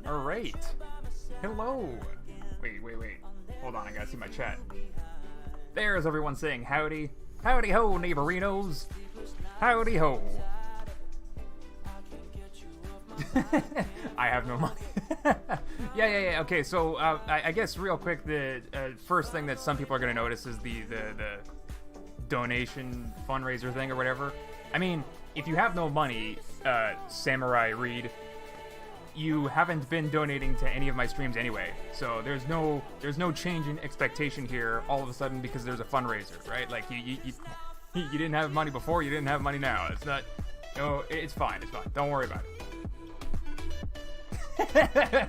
All right. Hello. Wait. Hold on, I gotta see my chat. There's everyone saying howdy. Howdy ho, neighborinos. Howdy ho. I have no money. Yeah. Okay, so I guess real quick, the first thing that some people are gonna notice is the donation fundraiser thing or whatever. I mean, if you have no money, Samurai Reed, you haven't been donating to any of my streams anyway, so there's no change in expectation here all of a sudden because there's a fundraiser, right? Like you didn't have money before, you didn't have money now. It's not. No, it's fine. Don't worry about it.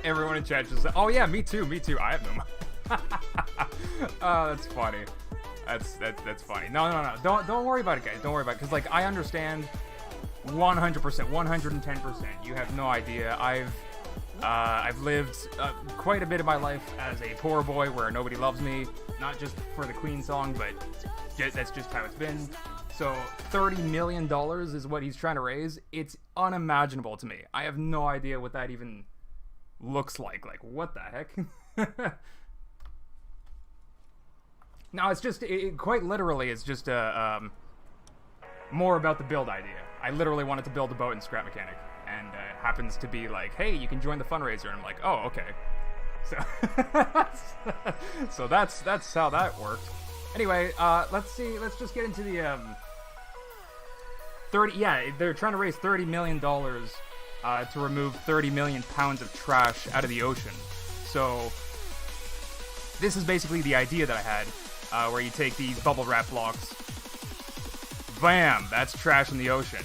Everyone in chat just, oh yeah, me too. I have no money. Oh, that's funny. That's funny. No. Don't worry about it, guys. Don't worry about it, because like I understand 100%, 110%. You have no idea. I've lived quite a bit of my life as a poor boy where nobody loves me. Not just for the Queen song, but that's just how it's been. So $30 million is what he's trying to raise. It's unimaginable to me. I have no idea what that even looks like. Like, what the heck? No, it's just, quite literally, it's just more about the build idea. I literally wanted to build a boat in Scrap Mechanic, and it happens to be like, hey, you can join the fundraiser, and I'm like, oh, okay. So, so that's how that worked. Anyway, let's just get into the 30. Yeah, they're trying to raise $30 million to remove 30 million pounds of trash out of the ocean. So this is basically the idea that I had, where you take these bubble wrap blocks, bam, that's trash in the ocean.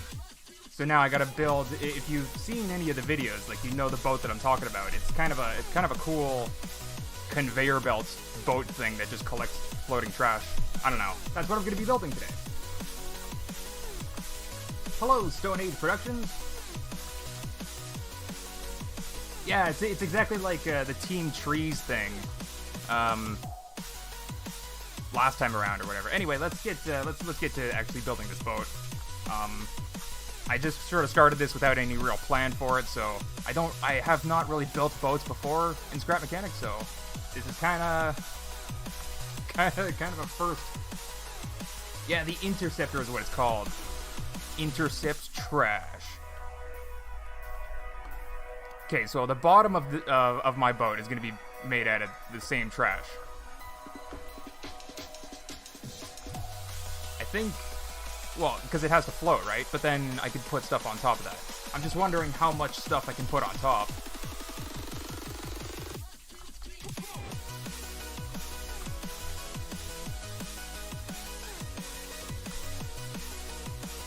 So now I gotta build. If you've seen any of the videos, like, you know the boat that I'm talking about. It's kind of a cool conveyor belt boat thing that just collects floating trash. I don't know. That's what I'm gonna be building today. Hello, Stone Age Productions. Yeah, it's exactly like the TeamSeas thing. Last time around or whatever. Anyway, let's get to actually building this boat. I just sort of started this without any real plan for it, so I have not really built boats before in Scrap Mechanics, so this is kind of a first. Yeah, the Interceptor is what it's called. Intercepts trash. Okay, so the bottom of my boat is going to be made out of the same trash. I think, well, because it has to float, right? But then I could put stuff on top of that. I'm just wondering how much stuff I can put on top.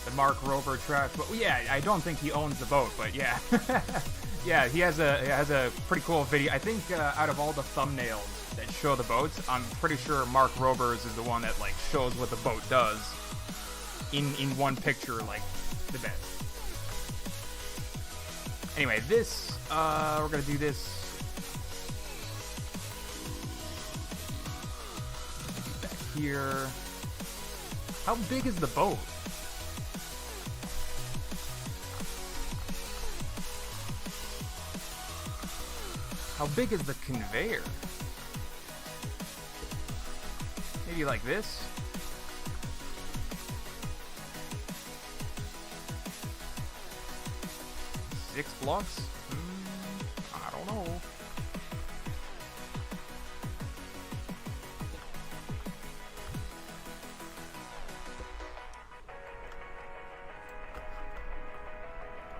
The Mark Rover trash, but yeah, I don't think he owns the boat, but yeah. Yeah, he has a pretty cool video. I think out of all the thumbnails that show the boats, I'm pretty sure Mark Rober's is the one that like shows what the boat does in one picture, like the best. Anyway, this we're gonna do this back here. How big is the boat? How big is the conveyor? Maybe like this? Six blocks? I don't know.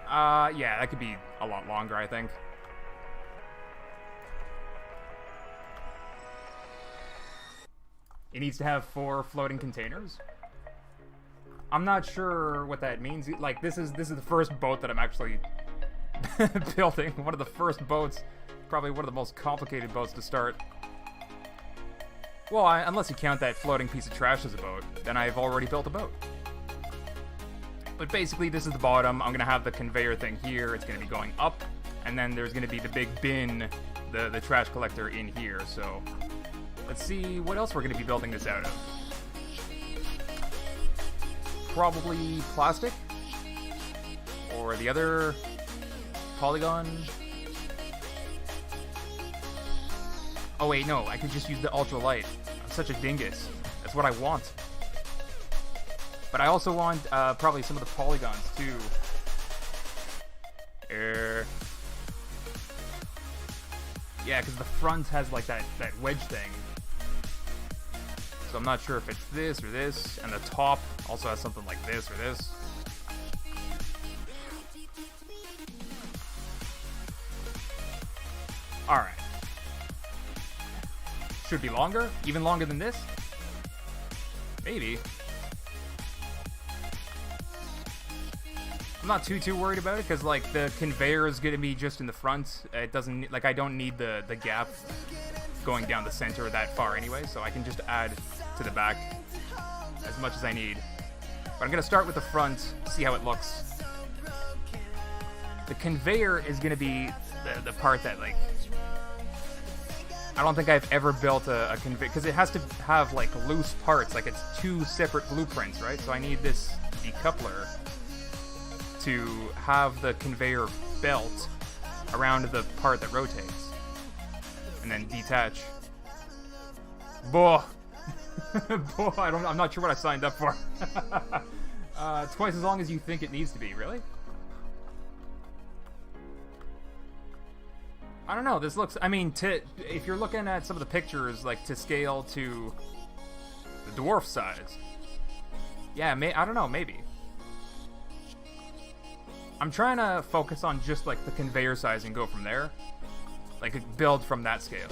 Yeah, that could be a lot longer, I think. It needs to have 4 floating containers. I'm not sure what that means. Like, this is the first boat that I'm actually building. One of the first boats. Probably one of the most complicated boats to start. Well, unless you count that floating piece of trash as a boat, then I've already built a boat. But basically, this is the bottom. I'm going to have the conveyor thing here. It's going to be going up. And then there's going to be the big bin, the trash collector in here. So let's see what else we're going to be building this out of. Probably plastic. Or the other polygon. Oh wait, no, I could just use the ultralight. I'm such a dingus. That's what I want. But I also want probably some of the polygons too. Yeah, because the front has like that wedge thing. So I'm not sure if it's this or this. And the top also has something like this or this. Alright. Should be longer? Even longer than this? Maybe. I'm not too worried about it, because, like, the conveyor is going to be just in the front. It doesn't, like, I don't need the gap going down the center that far anyway, so I can just add to the back as much as I need. But I'm going to start with the front, see how it looks. The conveyor is going to be the part that, like, I don't think I've ever built a conveyor, because it has to have, like, loose parts, like it's 2 separate blueprints, right? So I need this decoupler to have the conveyor belt around the part that rotates, and then detach. Boah. Boah, I'm not sure what I signed up for. Twice as long as you think it needs to be, really? I don't know, this looks, I mean, if you're looking at some of the pictures, like, to scale to the dwarf size, yeah, I don't know, maybe. I'm trying to focus on just, like, the conveyor size and go from there. Like, build from that scale.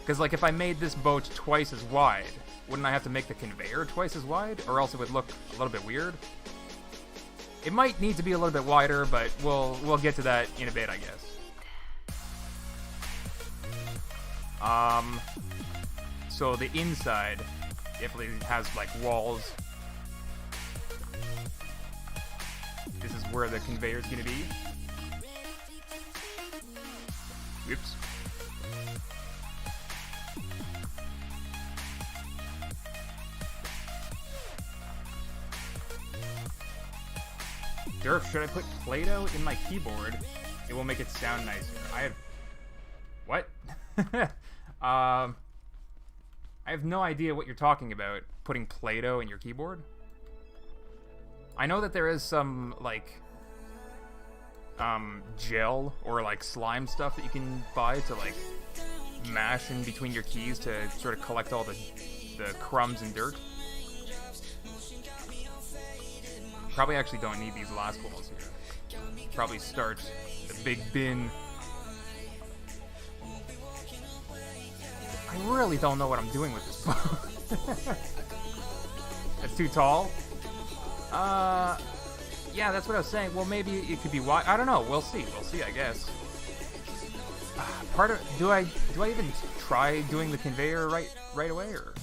Because, like, if I made this boat twice as wide, wouldn't I have to make the conveyor twice as wide? Or else it would look a little bit weird. It might need to be a little bit wider, but we'll get to that in a bit, I guess. So the inside definitely has, like, walls. This is where the conveyor is going to be. Oops. Durf, should I put Play-Doh in my keyboard? It will make it sound nicer. I have... What? I have no idea what you're talking about, putting Play-Doh in your keyboard. I know that there is some, like, gel or, like, slime stuff that you can buy to, like, mash in between your keys to sort of collect all the crumbs and dirt. Probably actually don't need these last walls here. Probably start the big bin. I really don't know what I'm doing with this boat. That's too tall? Yeah, that's what I was saying. Well, maybe it could be wide. I don't know. We'll see. We'll see, I guess. Do I even try doing the conveyor right away, or?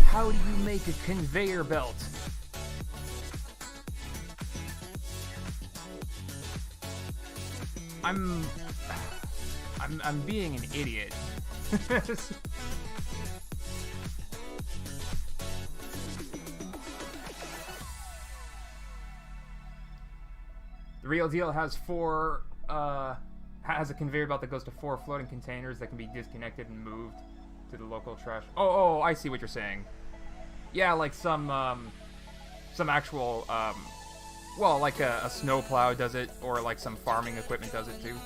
How do you make a conveyor belt? I'm being an idiot. The real deal has has a conveyor belt that goes to 4 floating containers that can be disconnected and moved to the local trash. Oh, I see what you're saying. Yeah, like some some actual, well, like a snowplow does it, or like some farming equipment does it too.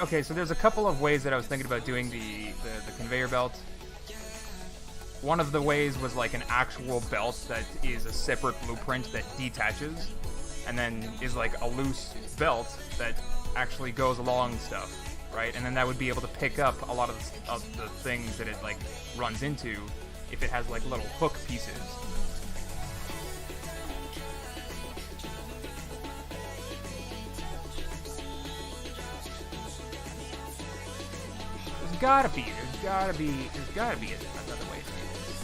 Okay, so there's a couple of ways that I was thinking about doing the conveyor belt. One of the ways was like an actual belt that is a separate blueprint that detaches, and then is like a loose belt that actually goes along stuff, right? And then that would be able to pick up a lot of the things that it like runs into if it has like little hook pieces. There's gotta be another way to do this.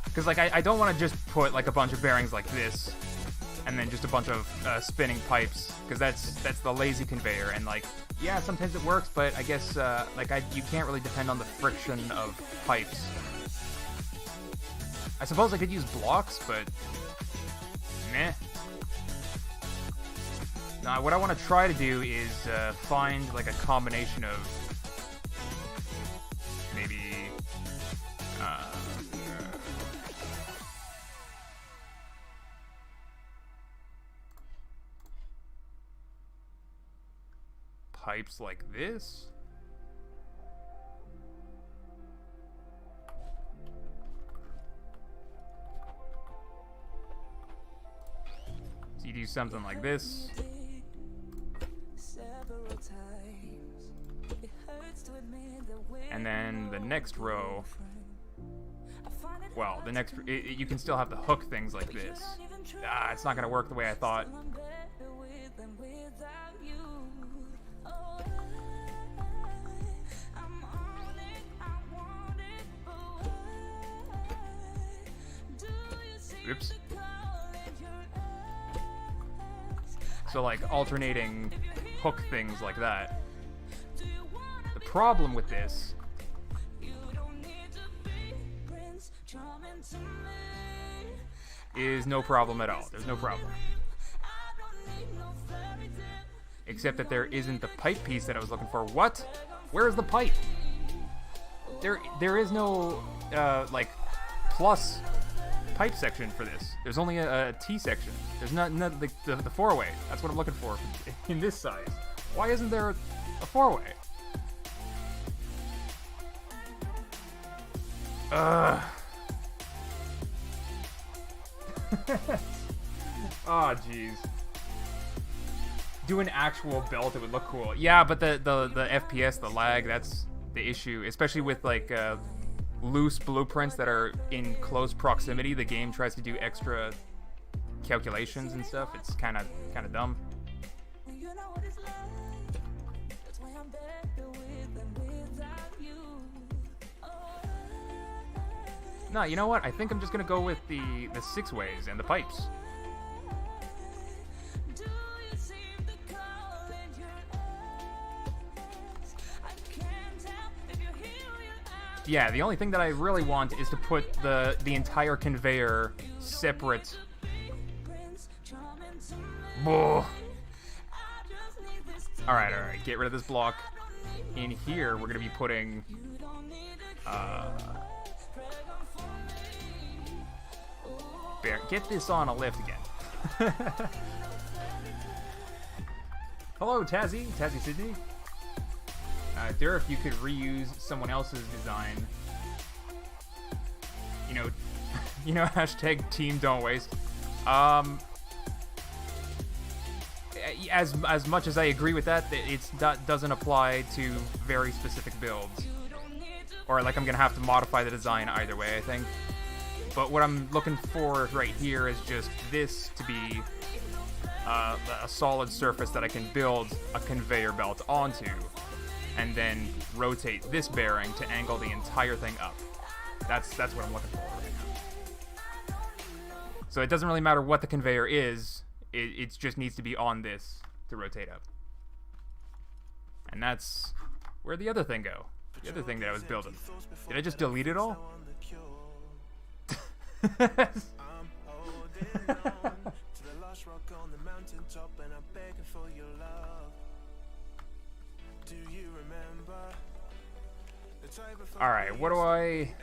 Because like I don't want to just put like a bunch of bearings like this, and then just a bunch of spinning pipes, because that's the lazy conveyor, and like yeah, sometimes it works, but I guess like you can't really depend on the friction of pipes. I suppose I could use blocks, but meh. Now, what I want to try to do is find like a combination of maybe pipes like this. So you do something like this. And then the next row, well, the next, you can still have the hook things like this. It's not going to work the way I thought. Oops. So like alternating hook things like that. The problem with this is no problem at all. There's no problem. Except that there isn't the pipe piece that I was looking for. What? Where is the pipe? There is no like plus pipe section for this. There's only a T section. There's not the four-way. That's what I'm looking for in this size. Why isn't there a four-way? Oh, jeez. Do an actual belt, it would look cool. Yeah, but the FPS, the lag, that's the issue. Especially with like loose blueprints that are in close proximity. The game tries to do extra calculations and stuff. It's kind of dumb. No, you know what? I think I'm just gonna go with the 6 ways and the pipes. Yeah, the only thing that I really want is to put the entire conveyor separate. Alright, get rid of this block. In here, we're gonna be putting get this on a lift again. Hello, Tazzy Sydney. Durf, you could reuse someone else's design. You know, hashtag team don't waste. As much as I agree with that, doesn't apply to very specific builds. Or like I'm gonna have to modify the design either way, I think. But what I'm looking for right here is just this to be a solid surface that I can build a conveyor belt onto, and then rotate this bearing to angle the entire thing up. That's what I'm looking for right now. So it doesn't really matter what the conveyor is, it just needs to be on this to rotate up. And that's where'd the other thing go? The other thing that I was building. Did I just delete it all? All right, what do I?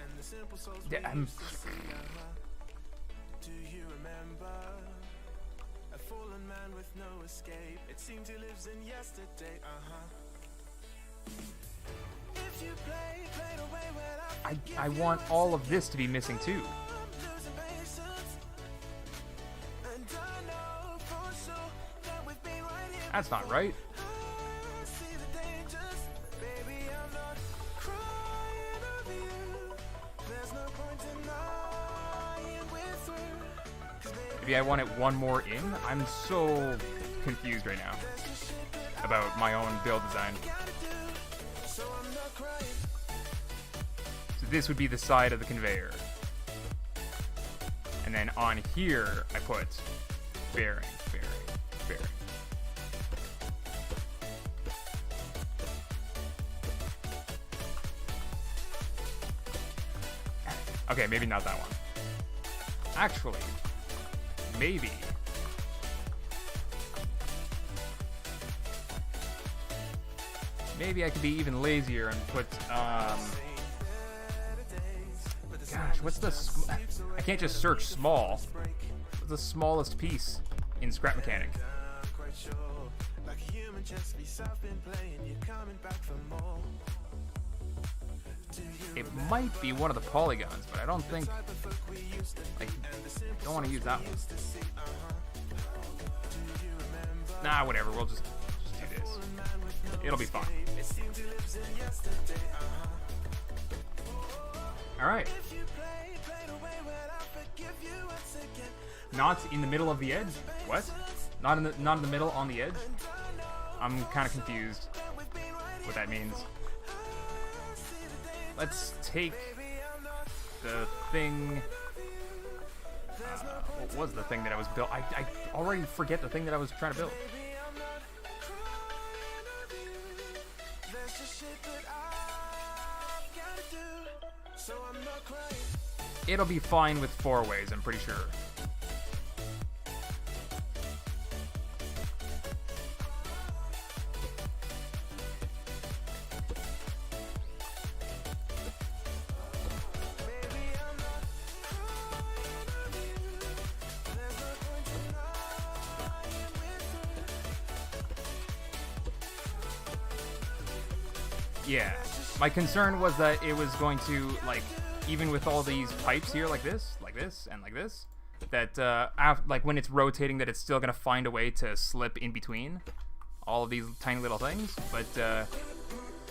I want all of this to be missing too. That's not right. Maybe I want it one more in? I'm so confused right now about my own build design. So this would be the side of the conveyor. And then on here, I put bearing, bearing, bearing. Okay, maybe not that one. Actually, maybe. Maybe I could be even lazier and put, gosh, what's the, I can't just search small. What's the smallest piece in scrap mechanic? It might be one of the polygons, but I don't think, like, I don't want to use that one. Nah, whatever, we'll just do this. It'll be fun. Alright. Not in the middle of the edge? What? Not in the middle on the edge? I'm kind of confused what that means. Let's take the thing. What was the thing that I was built? I already forget the thing that I was trying to build. It'll be fine with 4 ways, I'm pretty sure. Yeah, my concern was that it was going to, like, even with all these pipes here, like this, and like this, that, like, when it's rotating, that it's still going to find a way to slip in between all of these tiny little things. But,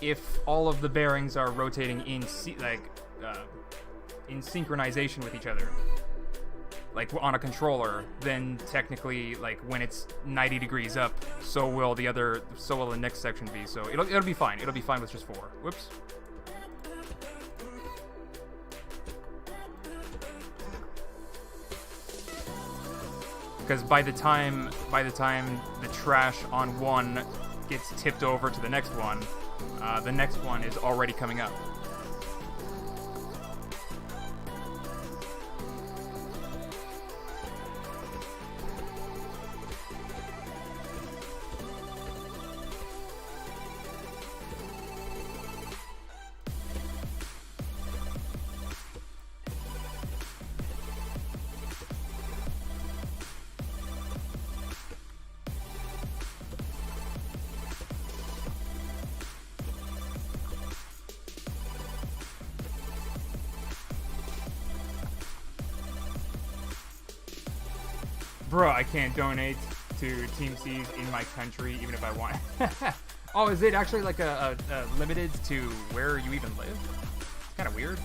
if all of the bearings are rotating in, in synchronization with each other, like on a controller, then technically, like, when it's 90 degrees up, so will the next section be. So it'll be fine. It'll be fine with just 4. Whoops. Because by the time the trash on one gets tipped over to the next one is already coming up. Bro, I can't donate to TeamSeas in my country even if I want. Oh, is it actually like a limited to where you even live? It's kind of weird.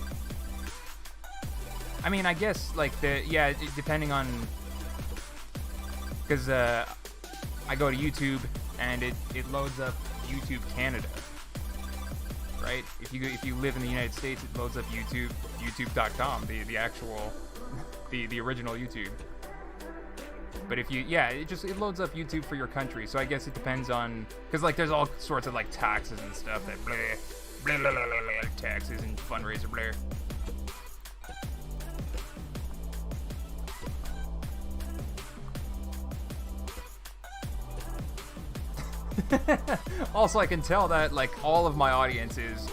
I mean, I guess like depending on, because I go to YouTube and it loads up YouTube Canada, right? If you live in the United States, it loads up youtube.com, the actual the original YouTube. But if it loads up YouTube for your country. So I guess it depends on, because like there's all sorts of like taxes and stuff that blah, blah, blah, blah, blah, taxes and fundraiser blah. Also, I can tell that like all of my audience is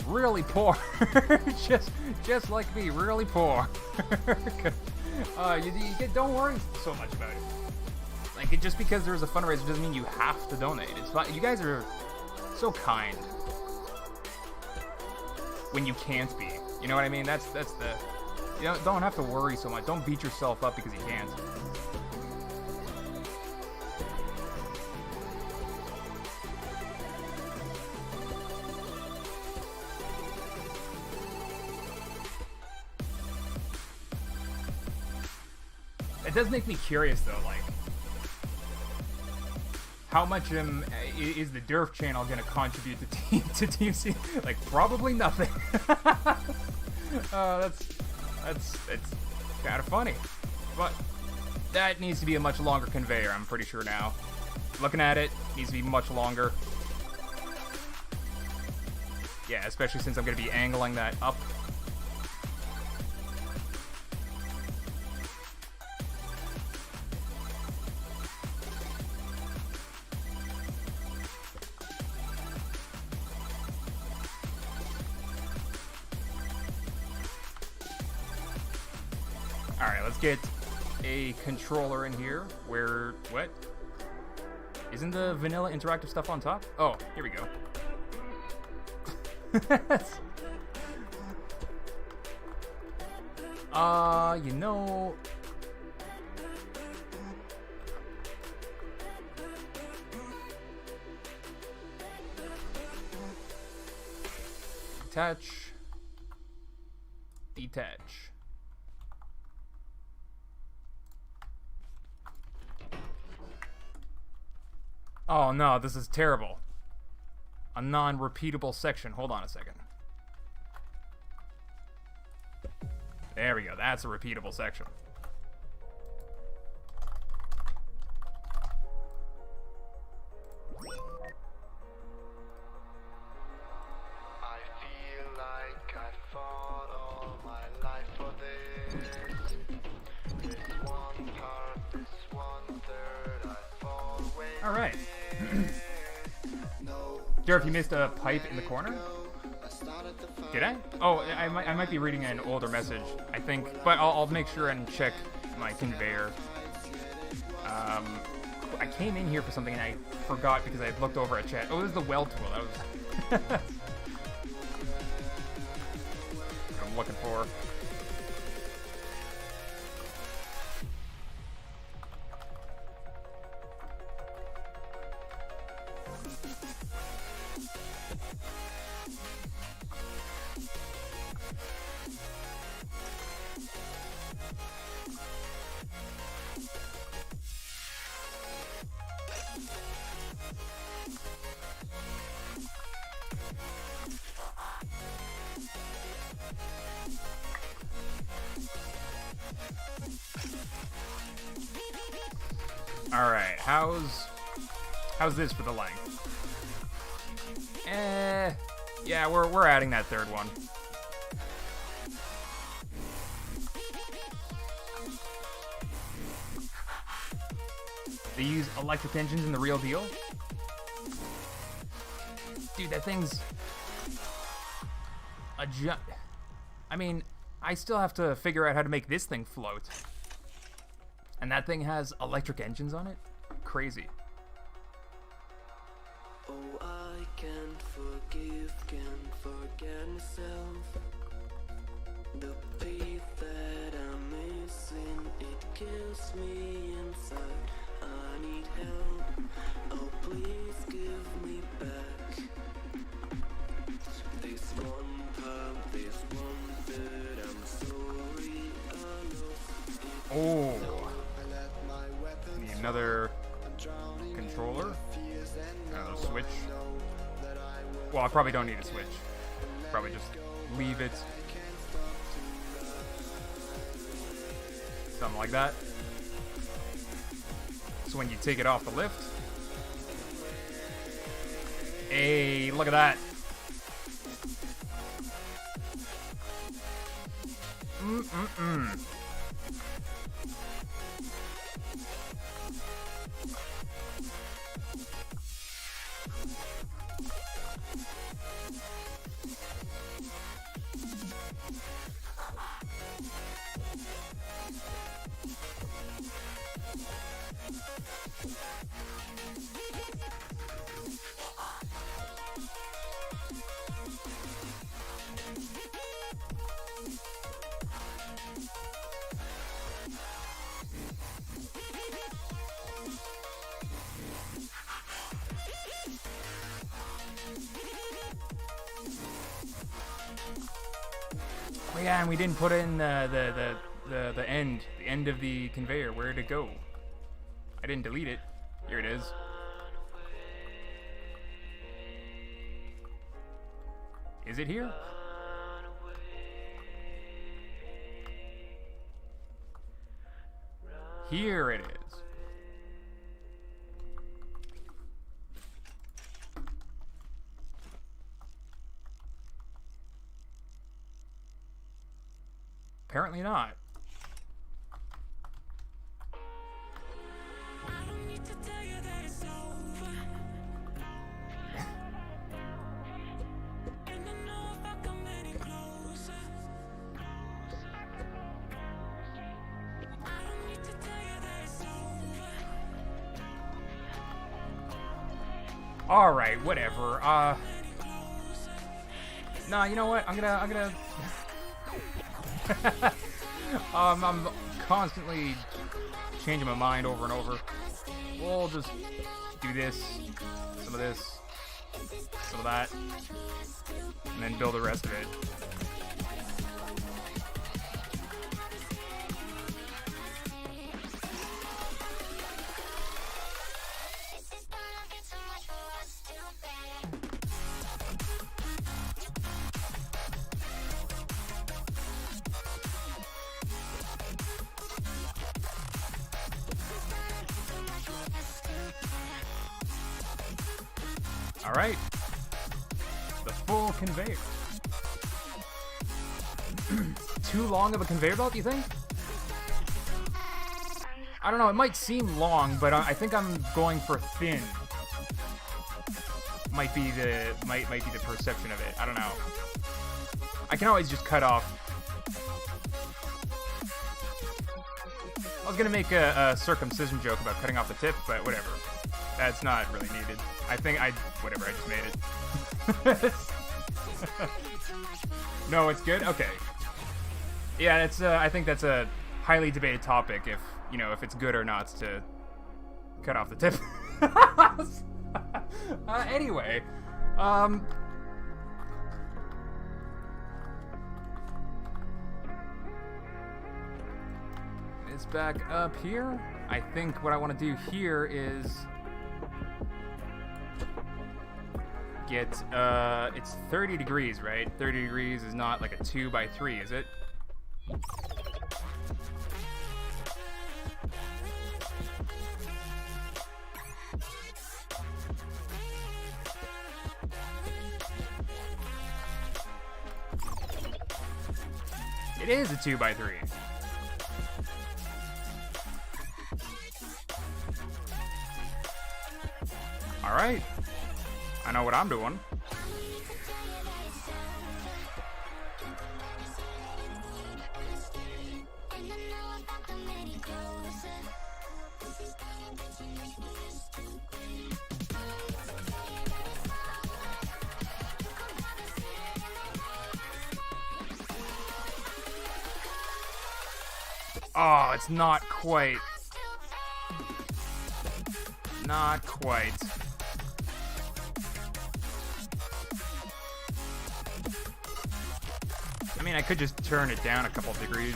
really poor. just like me, really poor. Don't worry so much about it. Like, just because there's a fundraiser doesn't mean you have to donate. It's fine. You guys are so kind when you can't be. You know what I mean? That's the. You don't have to worry so much. Don't beat yourself up because you can't. It does make me curious though, like, how much is the Durf channel gonna contribute to TeamSeas? Like, probably nothing. It's kind of funny, but that needs to be a much longer conveyor. I'm pretty sure now. Looking at it, needs to be much longer. Yeah, especially since I'm gonna be angling that up. Alright, let's get a controller in here where... What? Isn't the vanilla interactive stuff on top? Oh, here we go. You know... Attach. Detach. Oh no, this is terrible. A non-repeatable section. Hold on a second. There we go. That's a repeatable section. I feel like I fought all my life for this. This one part, this 1/3, I've always. All right. Durf, you missed a pipe in the corner? Did I? Oh, I might be reading an older message, I think. But I'll make sure and check my conveyor. I came in here for something and I forgot because I had looked over at chat. Oh, it was the weld tool. That was what I'm looking for. Alright, how's this for the length? Yeah, we're adding that third one. They use electric engines in the real deal? Dude, that thing's a I mean, I still have to figure out how to make this thing float. And that thing has electric engines on it? Crazy. Oh, I can't forget myself. The peace that I'm missing, it kills me inside. I need help. Oh, please give me back. This one part, this one bit, I'm sorry I lost it. Oh. Need another controller. Switch. Well, I probably don't need a switch. Probably just leave it. Something like that. So when you take it off the lift. Hey, look at that. Oh yeah, and we didn't put in the end of the conveyor. Where'd it go? I didn't delete it. Here it is. Is it here? Here it is. Apparently not. I don't need to tell you that it's over. And I know if I come any closer. I don't need to tell you that it's over. All right, whatever. Nah, you know what? I'm gonna. I'm constantly changing my mind over and over. We'll just do this, some of this, some of that, and then build the rest of it. All right, the full conveyor. Too long of a conveyor belt, you think? I don't know, it might seem long, but I think I'm going for thin. Might be the perception of it. I don't know. I can always just cut off. I was gonna make a circumcision joke about cutting off the tip, but whatever. That's not really needed. Whatever, I just made it. No, it's good? Okay. Yeah, it's, I think that's a highly debated topic if it's good or not to cut off the tip. Anyway, it's back up here. I think what I want to do here is get, it's 30 degrees, right? 30 degrees is not like a 2x3, is it? It is a 2x3. All right. I know what I'm doing. Oh, it's not quite. Not quite. I mean, I could just turn it down a couple of degrees.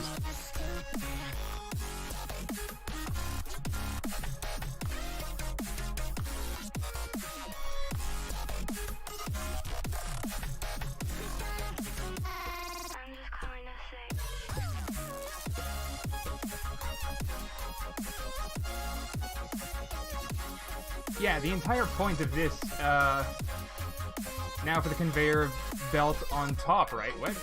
Yeah, the entire point of this, now for the conveyor belt on top, right? What?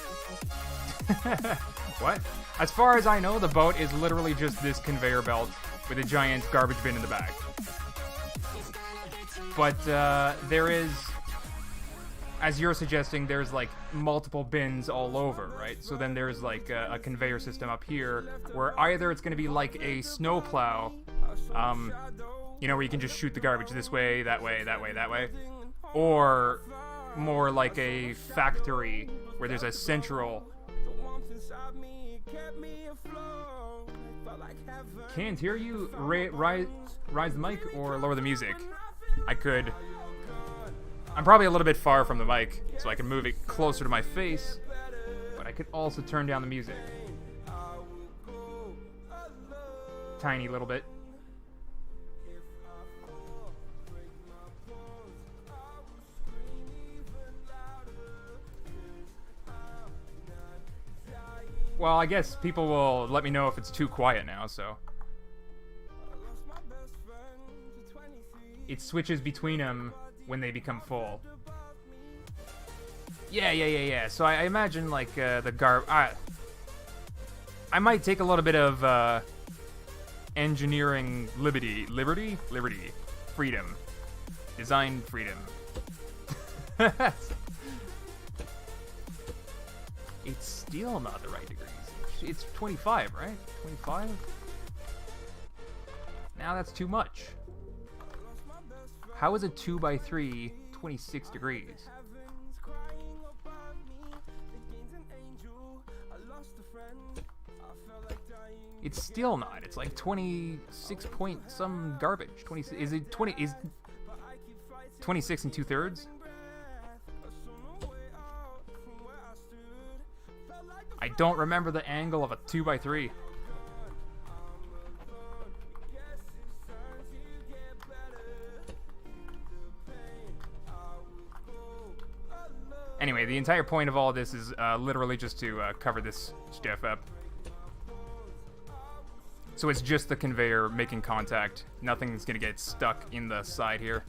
What? As far as I know, the boat is literally just this conveyor belt with a giant garbage bin in the back. But there is, as you're suggesting, there's like multiple bins all over, right? So then there's like a conveyor system up here where either it's going to be like a snowplow, you know, where you can just shoot the garbage this way, that way, that way, that way, or more like a factory where there's a central. Can't hear you. Rise the mic or lower the music. I could. I'm probably a little bit far from the mic, so I can move it closer to my face, but I could also turn down the music. Tiny little bit. Well, I guess people will let me know if it's too quiet now, so. It switches between them when they become full. Yeah. So I imagine, like, the I might take a little bit of, engineering liberty, freedom, design freedom. It's still not the right degrees. It's 25, right? 25? Now that's too much. How is a 2x3 26 degrees? It's still not. It's like 26 point some garbage. 20, is it 20? Is 26 and 2/3? I don't remember the angle of a 2x3. Anyway, the entire point of all of this is literally just to cover this stuff up. So it's just the conveyor making contact. Nothing's gonna get stuck in the side here.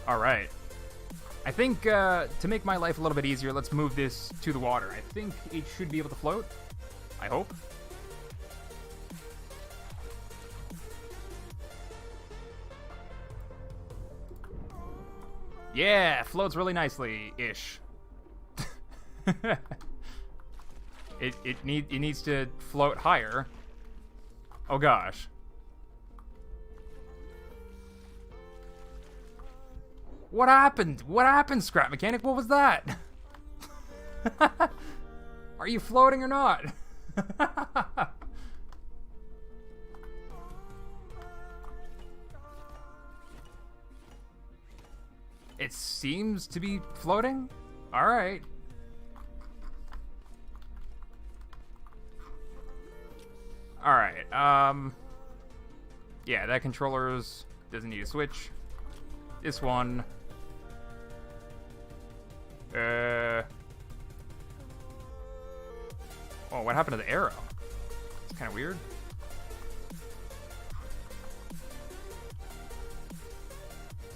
Alright. I think, to make my life a little bit easier, let's move this to the water. I think it should be able to float. I hope. Yeah, floats really nicely-ish. It needs to float higher. Oh gosh. What happened? What happened, Scrap Mechanic? What was that? Are you floating or not? It seems to be floating? Alright. Alright, yeah, that controller's doesn't need a switch. This one. Oh, what happened to the arrow? It's kind of weird.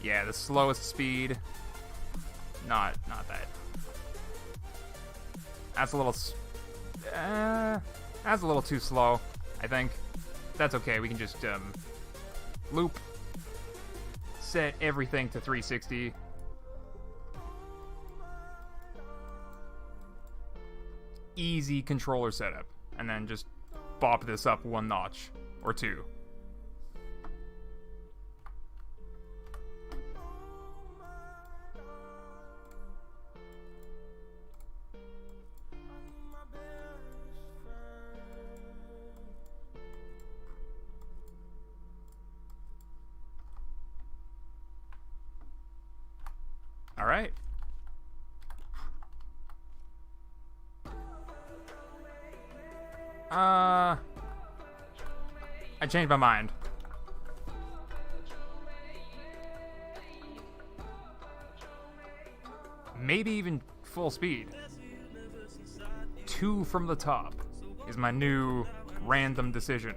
Yeah, the slowest speed. Not that. That's a little. That's a little too slow, I think. That's okay. We can just loop. Set everything to 360. Easy controller setup, and then just bop this up one notch or two. All right. I changed my mind. Maybe even full speed. 2 from the top is my new random decision.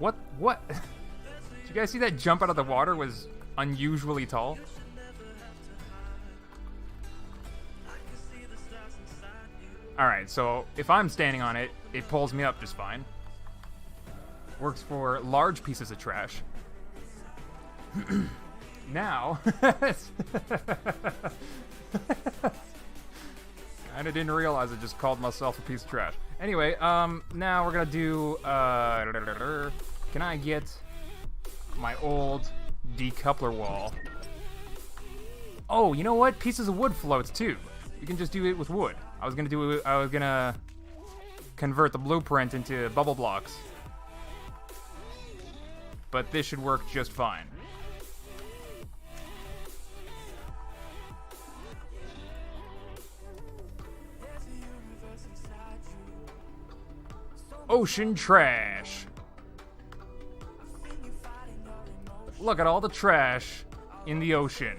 What? What? Did you guys see that jump out of the water was unusually tall? Alright, so if I'm standing on it, it pulls me up just fine. Works for large pieces of trash. Now... Kinda didn't realize I just called myself a piece of trash. Anyway, now we're gonna do, can I get my old decoupler wall? Oh, you know what? Pieces of wood floats too. You can just do it with wood. I was gonna convert the blueprint into bubble blocks. But this should work just fine. Ocean trash. Look at all the trash in the ocean.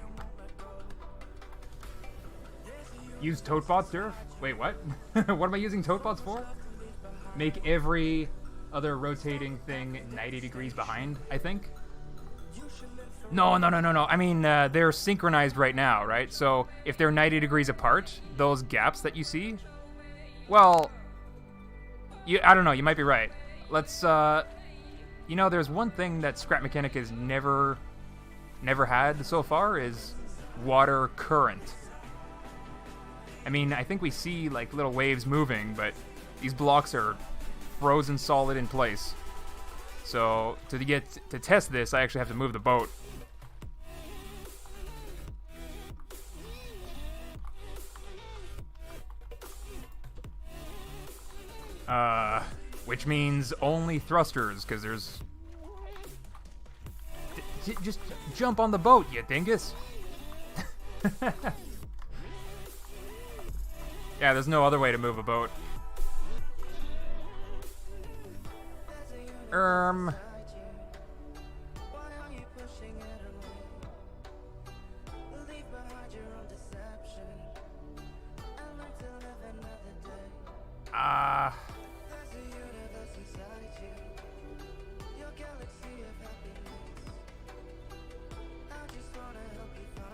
Use tote bots, Durf? Wait, what? What am I using tote bots for? Make every other rotating thing 90 degrees behind, I think? No. I mean, they're synchronized right now, right? So if they're 90 degrees apart, those gaps that you see, well... I don't know, you might be right. Let's, you know, there's one thing that Scrap Mechanic has never had so far is water current. I mean, I think we see, like, little waves moving, but these blocks are frozen solid in place. So, to test this, I actually have to move the boat. Which means only thrusters, because there's... Just jump on the boat, you dingus! Yeah, there's no other way to move a boat.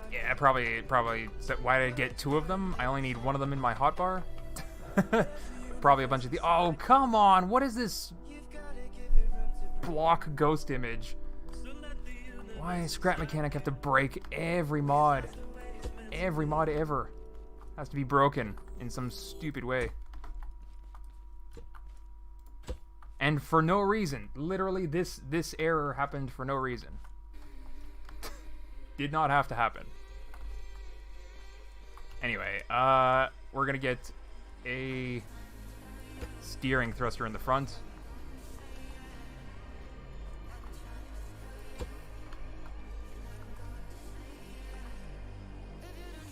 Yeah, probably. Why did I get two of them? I only need one of them in my hotbar. Probably a bunch of the. Oh, come on! What is this block ghost image? Why does Scrap Mechanic have to break every mod? Every mod ever has to be broken in some stupid way. And for no reason. Literally, this error happened for no reason. Did not have to happen. Anyway, we're gonna get a steering thruster in the front.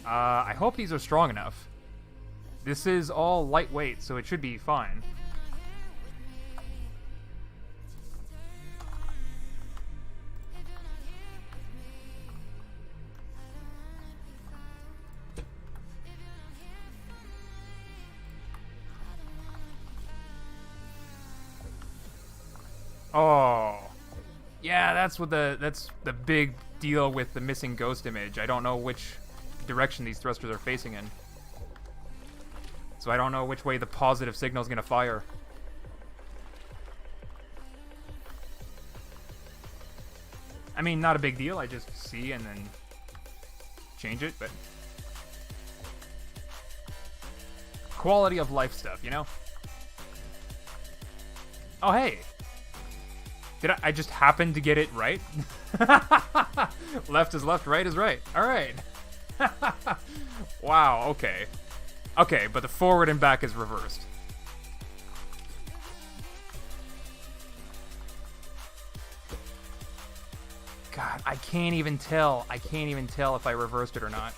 I hope these are strong enough. This is all lightweight, so it should be fine. Oh, yeah, that's the big deal with the missing ghost image. I don't know which direction these thrusters are facing in, so I don't know which way the positive signal is going to fire. I mean, not a big deal. I just see and then change it, but quality of life stuff, you know? Oh, hey. Did I just happen to get it right? Left is left, right is right. All right. Wow, okay. Okay, but the forward and back is reversed. God, I can't even tell. I can't even tell if I reversed it or not.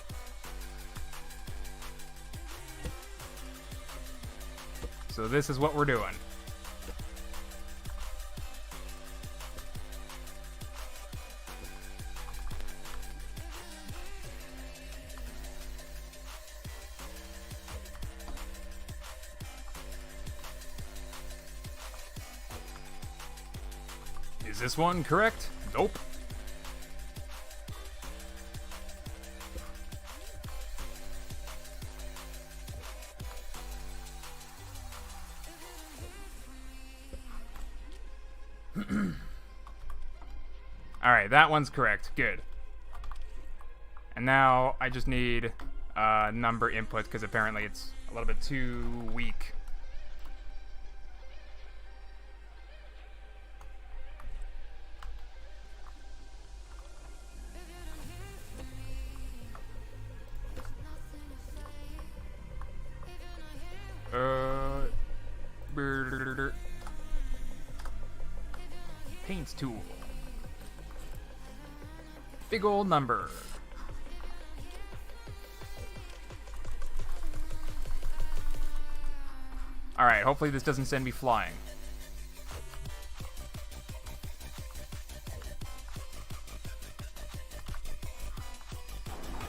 So this is what we're doing. Is this one correct? Nope. Alright, that one's correct. Good. And now I just need number input because apparently it's a little bit too weak. Paint tool. Big old number. Alright, hopefully this doesn't send me flying.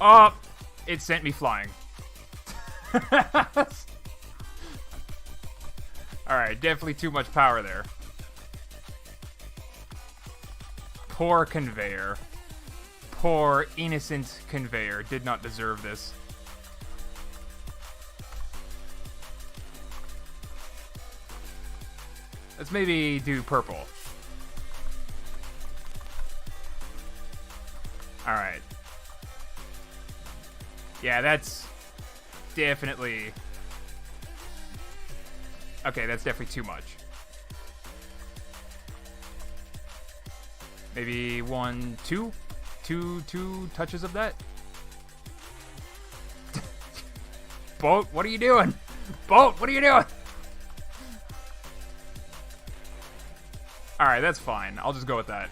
Oh! It sent me flying. Alright, definitely too much power there. Poor Conveyor. Poor, innocent Conveyor. Did not deserve this. Let's maybe do purple. Alright. Yeah, that's definitely... Okay, that's definitely too much. Maybe two touches of that? Boat, what are you doing? Boat, what are you doing? Alright, that's fine. I'll just go with that.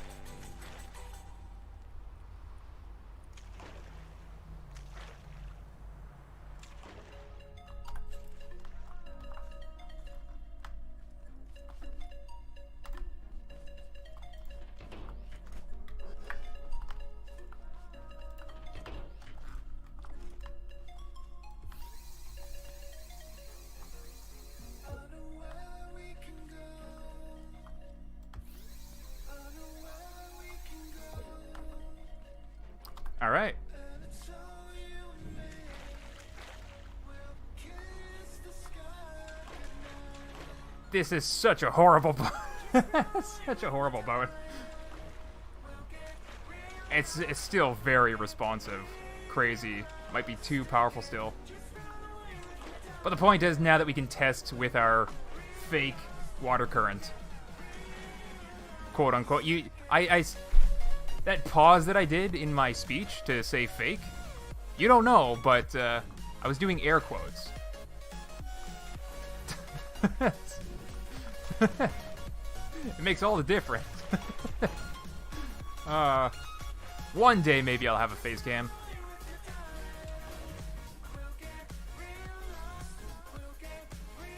All right. This is such a horrible boat. Such a horrible boat. It's still very responsive. Crazy. Might be too powerful still. But the point is now that we can test with our fake water current. Quote unquote. That pause that I did in my speech to say fake, you don't know, but I was doing air quotes. It makes all the difference. One day maybe I'll have a face cam.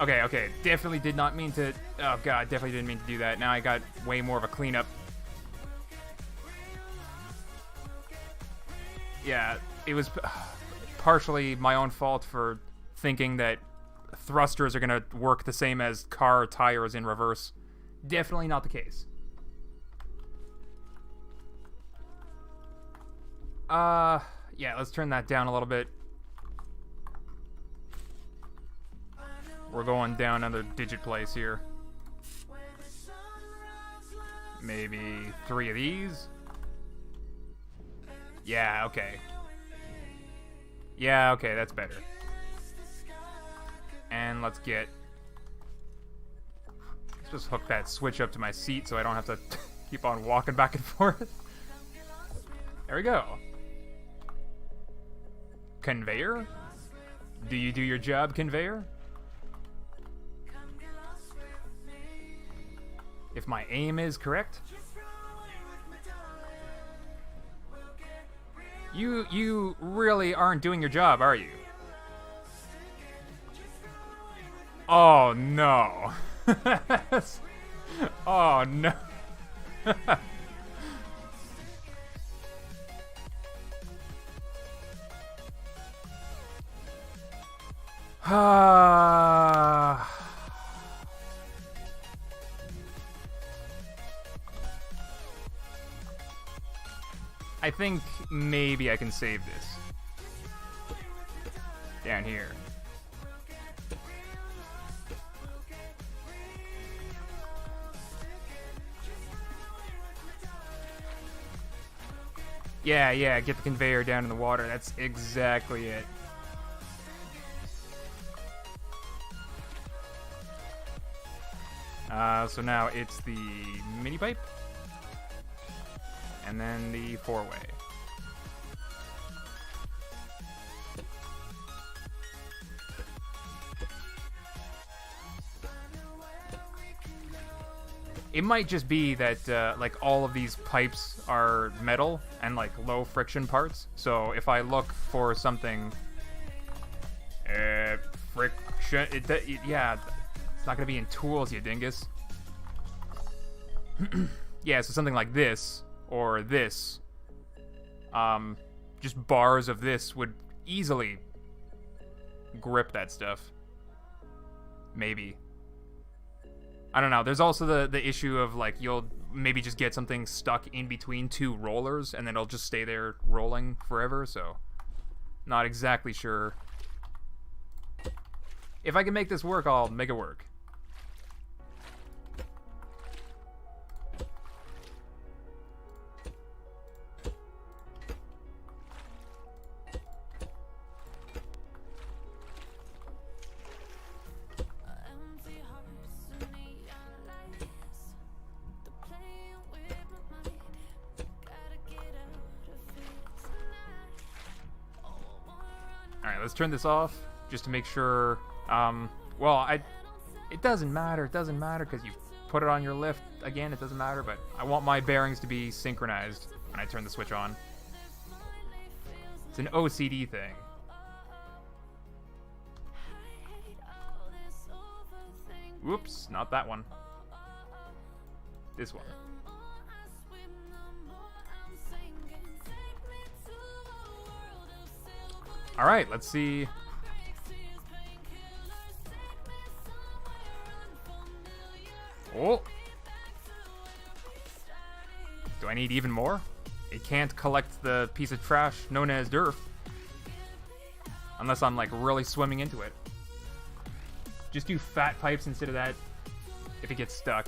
Okay, definitely did not mean to... Oh god, definitely didn't mean to do that. Now I got way more of a cleanup. Yeah, it was partially my own fault for thinking that thrusters are gonna work the same as car tires in reverse. Definitely not the case. Yeah, let's turn that down a little bit. We're going down another digit place here. Maybe 3 of these. Yeah, okay. Yeah, okay, that's better. And let's just hook that switch up to my seat so I don't have to keep on walking back and forth. There we go. Conveyor? Do you do your job, Conveyor? If my aim is correct? You really aren't doing your job, are you? Oh no. Oh no. Ah. I think maybe I can save this. Down here. Yeah, yeah, get the conveyor down in the water. That's exactly it. So now it's the mini pipe. And then the four-way. It might just be that like all of these pipes are metal and like low friction parts. So if I look for something friction, yeah, it's not gonna be in tools, you dingus. Yeah, so something like this or this, just bars of this would easily grip that stuff. Maybe. I don't know. There's also the issue of like you'll maybe just get something stuck in between two rollers and then it'll just stay there rolling forever, so not exactly sure. If I can make this work, I'll make it work. Alright, let's turn this off just to make sure. Well, it doesn't matter. It doesn't matter because you put it on your lift again. It doesn't matter, but I want my bearings to be synchronized when I turn the switch on. It's an OCD thing. Whoops, not that one. This one. All right, let's see. Oh. Do I need even more? It can't collect the piece of trash known as Durf. Unless I'm like really swimming into it. Just do fat pipes instead of that if it gets stuck.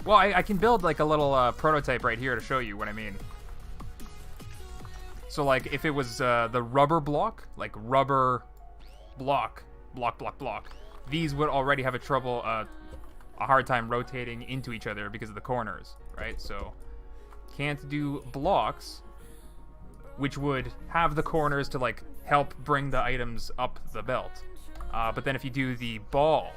Well, I can build like a little prototype right here to show you what I mean. So like if it was the rubber block, like rubber block, these would already have a hard time rotating into each other because of the corners, right? So can't do blocks, which would have the corners to like help bring the items up the belt. But then if you do the ball,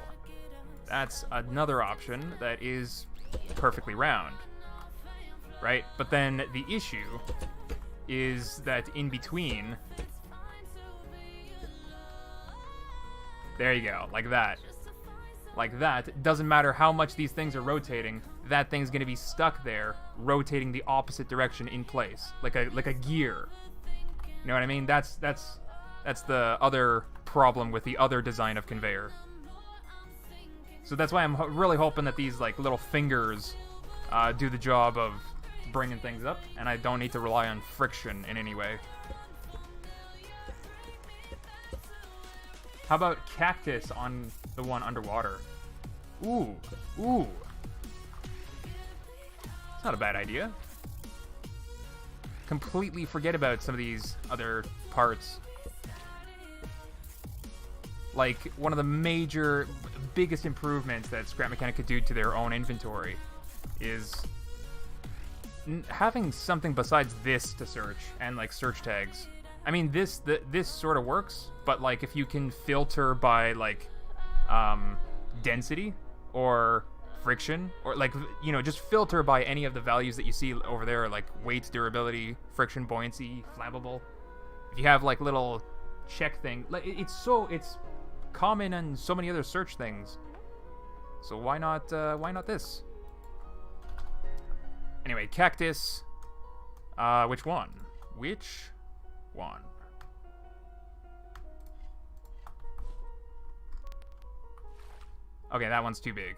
that's another option that is perfectly round, right? But then the issue is that in between, there you go, like that. Like that. It doesn't matter how much these things are rotating, that thing's gonna be stuck there, rotating the opposite direction in place, like a gear. You know what I mean? That's the other problem with the other design of Conveyor. So that's why I'm really hoping that these like little fingers do the job of bringing things up, and I don't need to rely on friction in any way. How about cactus on the one underwater? Ooh, ooh. It's not a bad idea. Completely forget about some of these other parts. Like, one of the biggest improvements that Scrap Mechanic could do to their own inventory is having something besides this to search, and like search tags. I mean, this sort of works, but like if you can filter by like density or friction, or like, you know, just filter by any of the values that you see over there, like weight, durability, friction, buoyancy, flammable. If you have like little check thing, like it's common in so many other search things. So why not this? Anyway, cactus. Which one? Which one? Okay, that one's too big.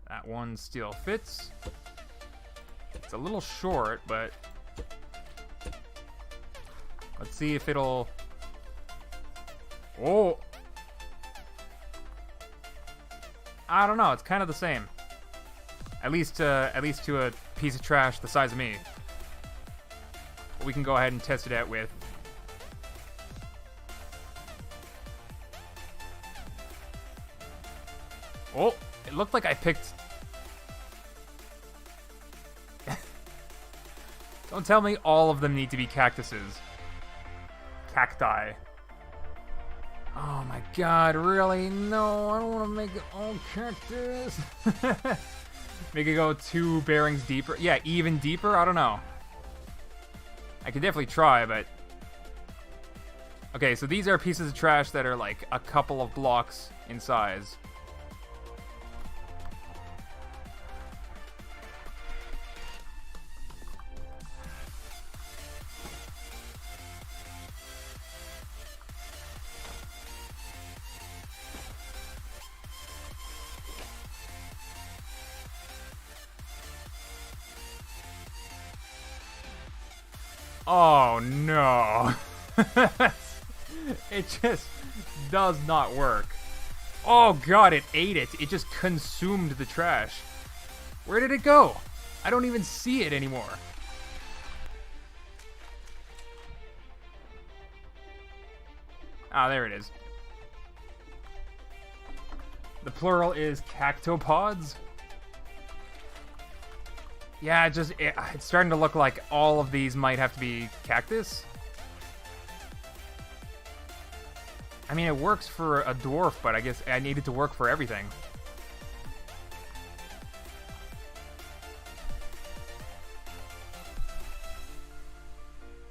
That one still fits. It's a little short, but let's see if it'll... Oh! I don't know, it's kind of the same. At least to a piece of trash the size of me. But we can go ahead and test it out with... Oh! It looked like I picked... Don't tell me all of them need to be cactuses. Cacti. Oh my god, really? No, I don't want to make it all cactus. Make it go 2 bearings deeper. Yeah, even deeper? I don't know. I could definitely try, but... Okay, so these are pieces of trash that are like a couple of blocks in size. Oh no. It just does not work. Oh god, it ate it. It just consumed the trash. Where did it go? I don't even see it anymore. Ah, there it is. The plural is cactopods. Yeah, it's starting to look like all of these might have to be cactus. I mean, it works for a dwarf, but I guess I need it to work for everything.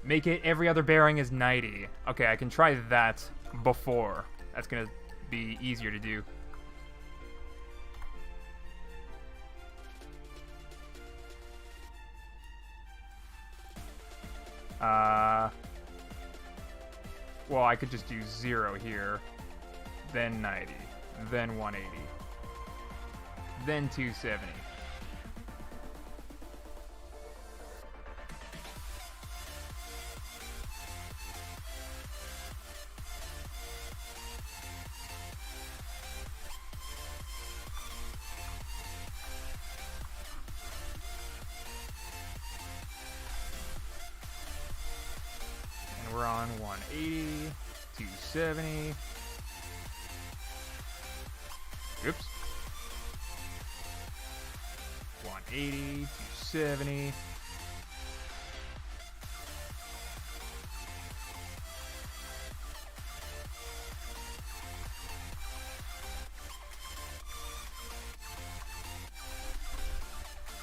Make it every other bearing is 90. Okay, I can try that before. That's gonna be easier to do. Well, I could just do 0 here, then 90, then 180, then 270. We're on 180, 270. Oops. 180, 270.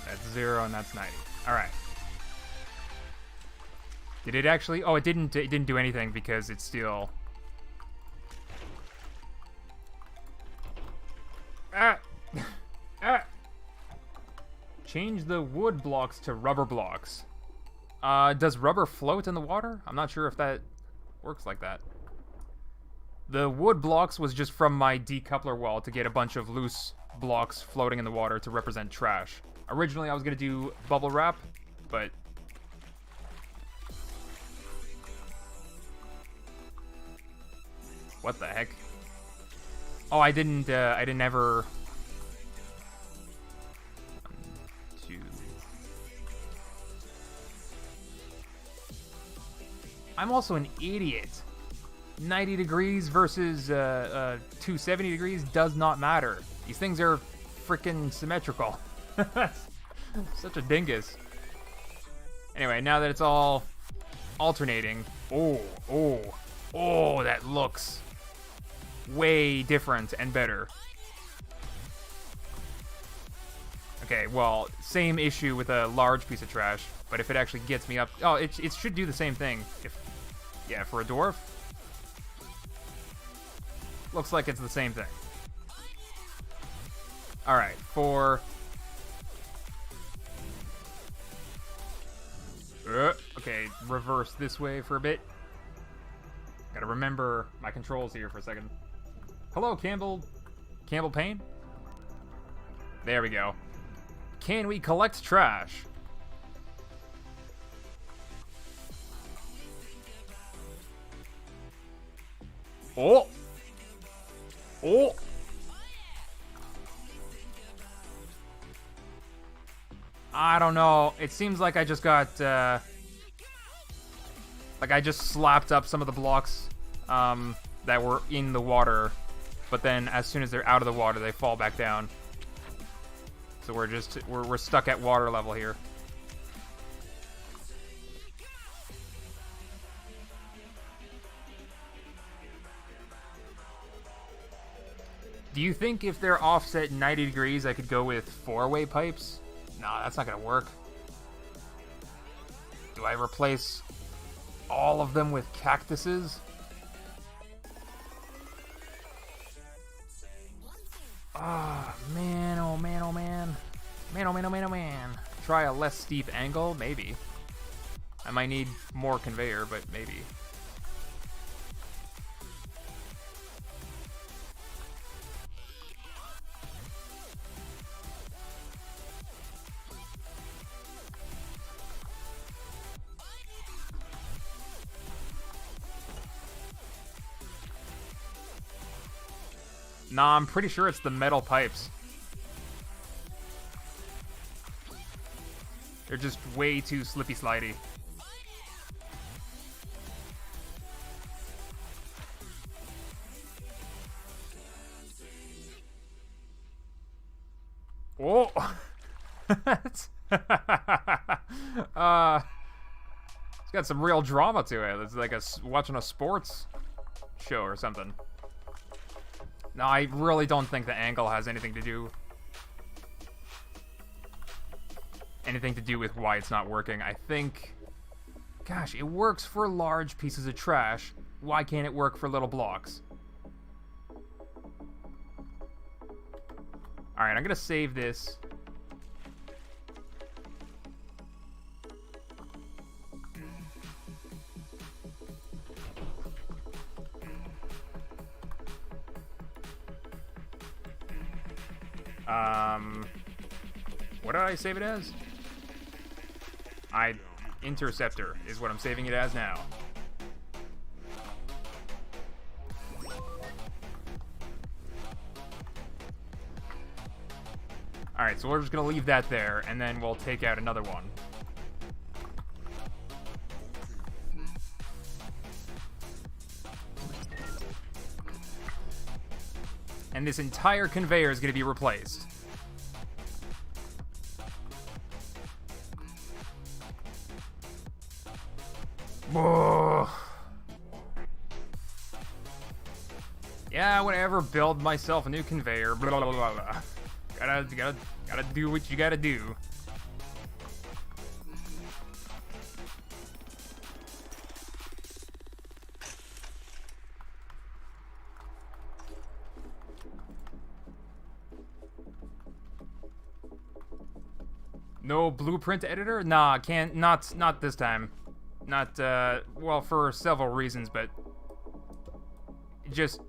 That's 0 and that's 90. All right. Did it actually? Oh, it didn't. It didn't do anything because it's still. Change the wood blocks to rubber blocks. Does rubber float in the water? I'm not sure if that works like that. The wood blocks was just from my decoupler wall to get a bunch of loose blocks floating in the water to represent trash. Originally, I was gonna do bubble wrap, but. What the heck? Oh, I didn't ever... 1, 2... I'm also an idiot. 90 degrees versus 270 degrees does not matter. These things are freaking symmetrical. Such a dingus. Anyway, now that it's all alternating... Oh, that looks... way different and better. Okay, well, same issue with a large piece of trash, but if it actually gets me up... Oh, it should do the same thing. Yeah, for a dwarf. Looks like it's the same thing. Alright, for... Okay, reverse this way for a bit. Gotta Gotta remember my controls here for a second. Hello, Campbell Payne? There we go. Can we collect trash? Oh! Oh! I don't know. It seems like I just got, like I just slapped up some of the blocks, that were in the water, but then as soon as they're out of the water, they fall back down. So we're stuck at water level here. Do you think if they're offset 90 degrees, I could go with 4-way pipes? Nah, that's not gonna work. Do I replace all of them with cactuses? Ah, man, oh man, oh man. Man, oh man, oh man, oh man. Try a less steep angle? Maybe. I might need more conveyor, but maybe. Nah, I'm pretty sure it's the metal pipes. They're just way too slippy slidey. Whoa! It's got some real drama to it. It's like watching a sports show or something. No, I really don't think the angle has anything to do with why it's not working. I think, gosh, it works for large pieces of trash. Why can't it work for little blocks? Alright, I'm gonna save this. What did I save it as? Interceptor is what I'm saving it as now. Alright, so we're just gonna leave that there, and then we'll take out another one. And this entire conveyor is gonna be replaced. Whoa. Yeah, whatever. Build myself a new conveyor. Blah, blah, blah, blah. Gotta do what you gotta do. No blueprint editor? Nah, can't. Not this time. Not, well, for several reasons, but just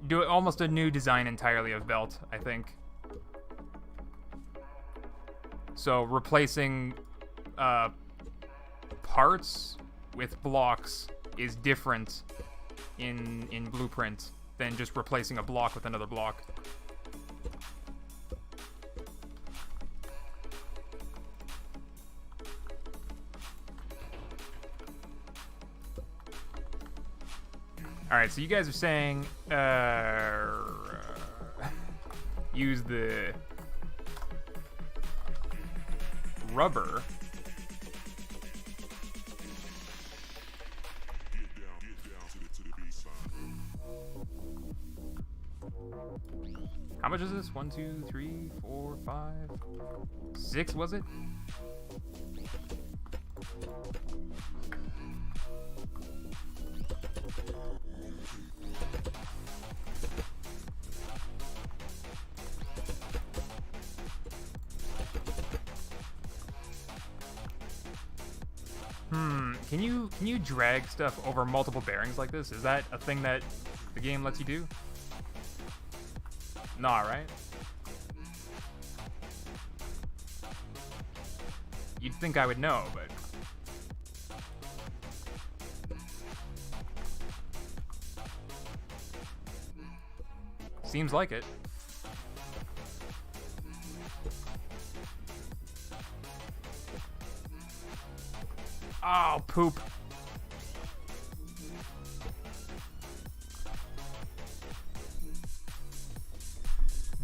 do almost a new design entirely of belt, I think. So replacing parts with blocks is different in blueprint than just replacing a block with another block. Alright, so you guys are saying, use the rubber. How much is this? 1, 2, 3, 4, 5, 6, was it? Can you drag stuff over multiple bearings like this? Is that a thing that the game lets you do? Nah, right? You'd think I would know, but... Seems like it. Oh, poop.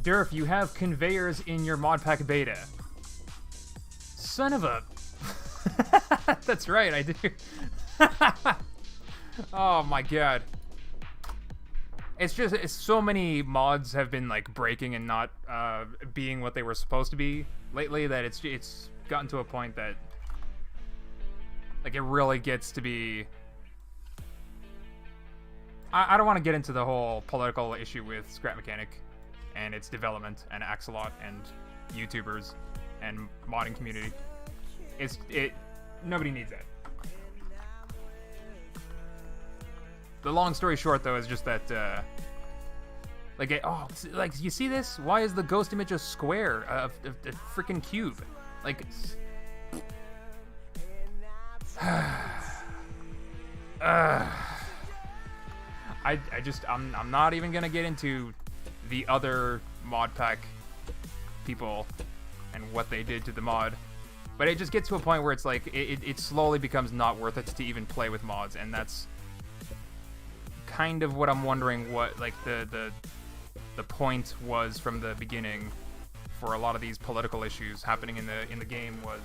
Durf, you have conveyors in your mod pack beta. Son of a... That's right, I do. Oh my god. It's just, it's so many mods have been like breaking and not being what they were supposed to be lately that it's gotten to a point that like it really gets to be... I don't want to get into the whole political issue with Scrap Mechanic and its development and Axolot and YouTubers and modding community. Nobody needs that. The long story short, though, is just that, like, you see this? Why is the ghost image a square, a freaking cube? Like, I'm not even gonna get into the other mod pack people and what they did to the mod, but it just gets to a point where it's like it slowly becomes not worth it to even play with mods, and that's kind of what I'm wondering what like the point was from the beginning for a lot of these political issues happening in the game, was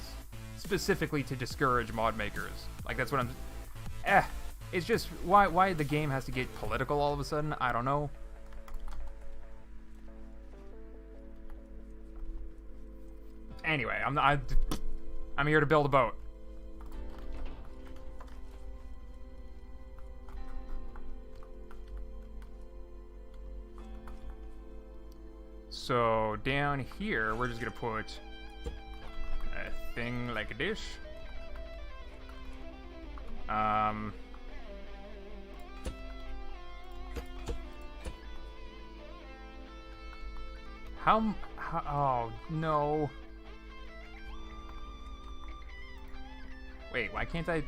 specifically to discourage mod makers. Like that's what I'm... It's just why the game has to get political all of a sudden, I don't know. Anyway, I'm here to build a boat. So down here, we're just gonna put a thing like this. How, oh no. Wait, why can't I?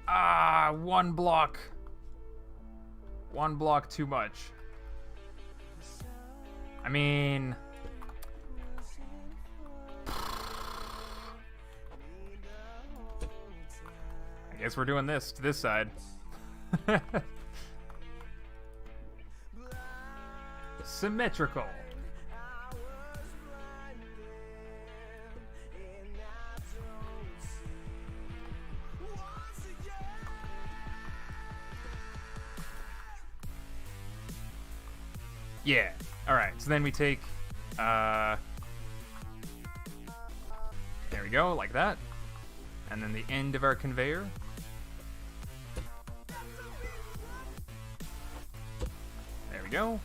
Ah, one block. One block too much. I mean... I guess we're doing this to this side. Symmetrical. Yeah. All right. So then we take, there we go, like that. And then the end of our conveyor. There we go.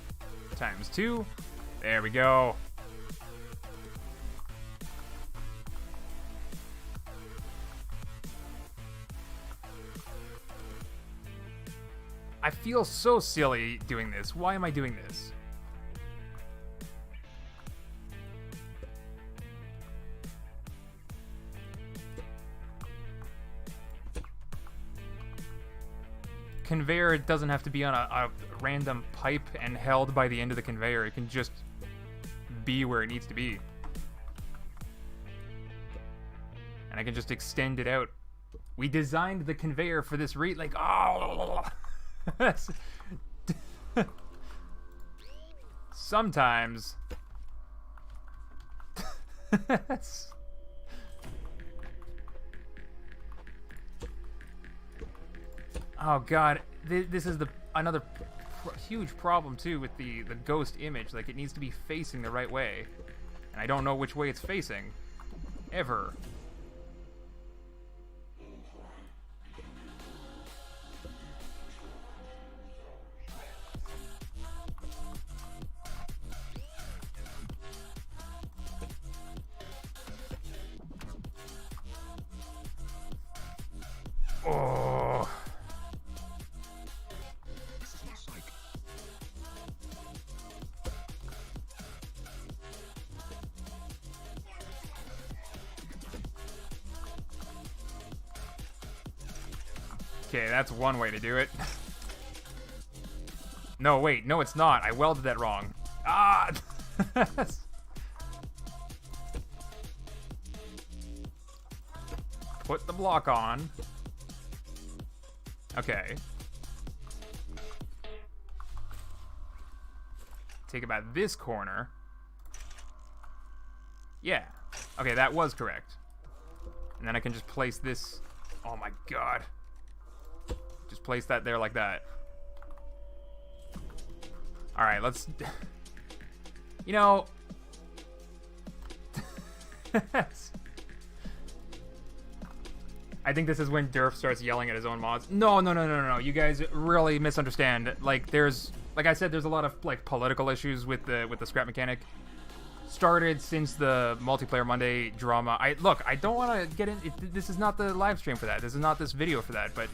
Times 2. There we go. I feel so silly doing this. Why am I doing this? Conveyor doesn't have to be on a random pipe and held by the end of the conveyor. It can just be where it needs to be. And I can just extend it out. We designed the conveyor for this like, oh. Sometimes. Oh god, this is another huge problem too with the ghost image. Like, it needs to be facing the right way, and I don't know which way it's facing ever. Oh. Okay, that's one way to do it. No, wait, no, it's not. I welded that wrong. Ah! Put the block on. Okay. Take about this corner. Yeah. Okay, that was correct. And then I can just place this. Oh my god. Just place that there like that. Alright, let's... You know... I think this is when Durf starts yelling at his own mods. No. You guys really misunderstand. Like, there's... Like I said, there's a lot of, like, political issues with the scrap mechanic. Started since the Multiplayer Monday drama. Look, I don't want to get in... This is not the live stream for that. This is not this video for that, but...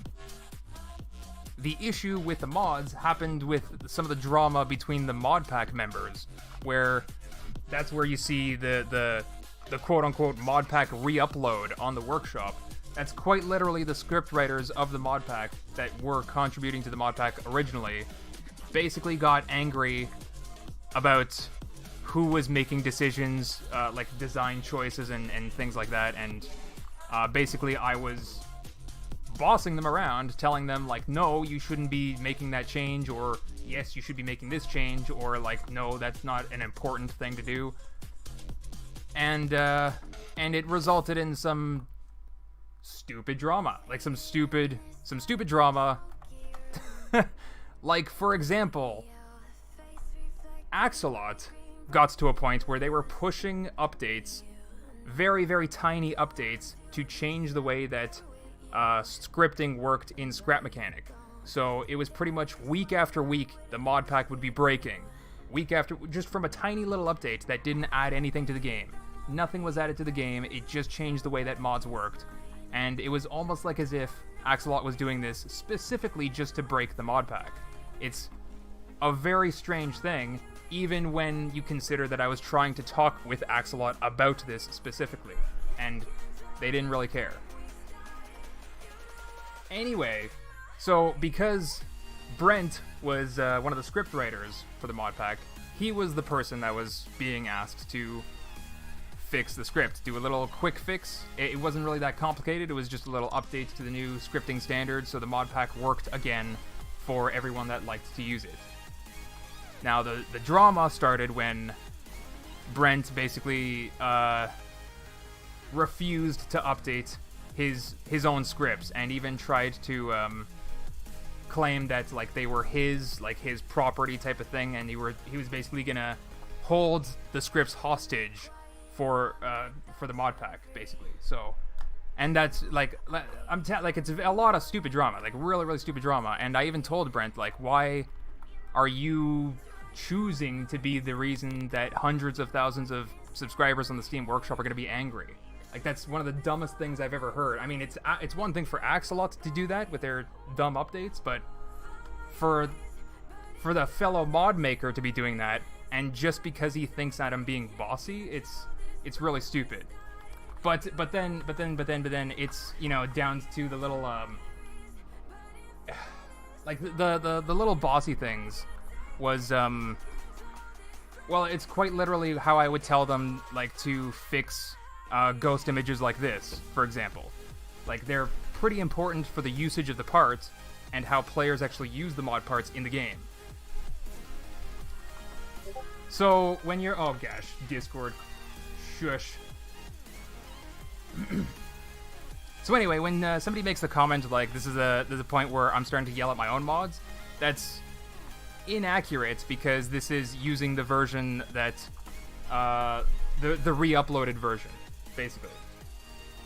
The issue with the mods happened with some of the drama between the mod pack members, where that's where you see the quote-unquote mod pack re-upload on the workshop. That's quite literally the script writers of the mod pack that were contributing to the mod pack originally basically got angry about who was making decisions, like design choices and things like that, and basically I was bossing them around, telling them, like, no, you shouldn't be making that change, or yes, you should be making this change, or like, no, that's not an important thing to do. And it resulted in some stupid drama. Like, some stupid drama. Like, for example, Axolot got to a point where they were pushing updates, very, very tiny updates, to change the way that scripting worked in Scrap Mechanic. So it was pretty much week after week the mod pack would be breaking. Week after, just from a tiny little update that didn't add anything to the game. Nothing was added to the game, it just changed the way that mods worked. And it was almost like as if Axolot was doing this specifically just to break the mod pack. It's a very strange thing, even when you consider that I was trying to talk with Axolot about this specifically. And they didn't really care. Anyway, so because Brent was one of the script writers for the mod pack, he was the person that was being asked to fix the script, do a little quick fix. It wasn't really that complicated, it was just a little update to the new scripting standards, so the mod pack worked again for everyone that liked to use it. Now, the drama started when Brent basically refused to update his own scripts, and even tried to claim that, like, they were his property type of thing, and he was basically gonna hold the scripts hostage for the mod pack, basically. So, and that's like it's a lot of stupid drama, like really stupid drama. And I even told Brent, like, why are you choosing to be the reason that hundreds of thousands of subscribers on the Steam Workshop are gonna be angry? Like, that's one of the dumbest things I've ever heard. I mean, it's one thing for Axolot to do that with their dumb updates, but for the fellow mod maker to be doing that, and just because he thinks that I'm being bossy, it's really stupid. But then it's, you know, down to the little like the little bossy things was well, it's quite literally how I would tell them, like, to fix ghost images like this, for example. Like, they're pretty important for the usage of the parts and how players actually use the mod parts in the game. So when you're, oh gosh, Discord, shush. So anyway, when somebody makes the comment like, there's a point where I'm starting to yell at my own mods, that's inaccurate, because this is using the version that the re-uploaded version. Basically,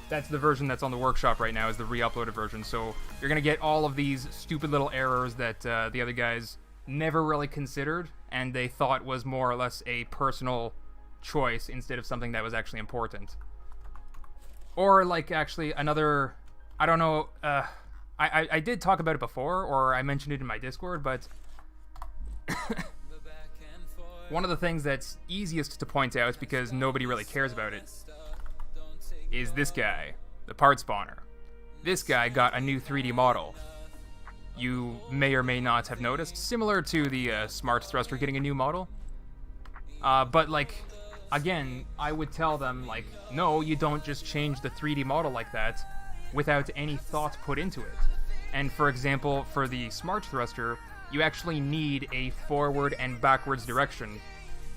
that's the version that's on the workshop right now, is the re-uploaded version. So you're gonna get all of these stupid little errors that the other guys never really considered, and they thought was more or less a personal choice instead of something that was actually important. Or, like, actually another, I don't know, I did talk about it before, or I mentioned it in my Discord, but one of the things that's easiest to point out, because nobody really cares about it, is this guy, the part spawner. This guy got a new 3D model. You may or may not have noticed, similar to the smart thruster getting a new model. But like, again, I would tell them, like, no, you don't just change the 3D model like that without any thought put into it. And for example, for the smart thruster, you actually need a forward and backwards direction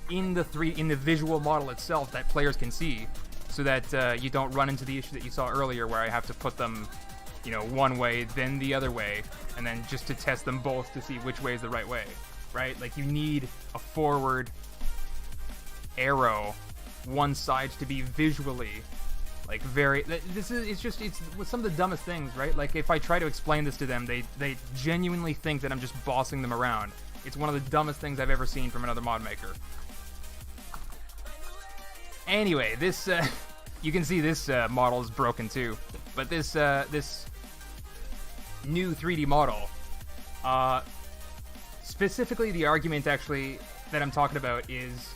in the visual model itself that players can see, so that you don't run into the issue that you saw earlier where I have to put them, you know, one way, then the other way, and then just to test them both to see which way is the right way, right? Like, you need a forward arrow, one side to be visually, like, very... It's some of the dumbest things, right? Like, if I try to explain this to them, they genuinely think that I'm just bossing them around. It's one of the dumbest things I've ever seen from another mod maker. Anyway, this, you can see this model is broken too, but this new 3D model, specifically the argument actually that I'm talking about is,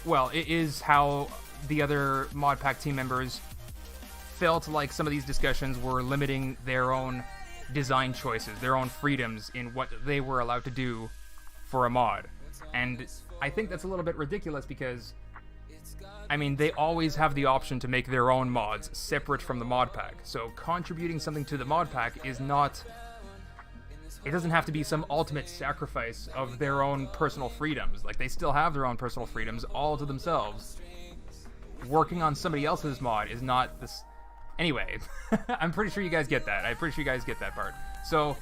well, it is how the other mod pack team members felt like some of these discussions were limiting their own design choices, their own freedoms in what they were allowed to do for a mod. And I think that's a little bit ridiculous because, I mean, they always have the option to make their own mods separate from the mod pack. So contributing something to the mod pack is not... It doesn't have to be some ultimate sacrifice of their own personal freedoms. Like, they still have their own personal freedoms all to themselves. Working on somebody else's mod is not this... Anyway, I'm pretty sure you guys get that. I'm pretty sure you guys get that part. So,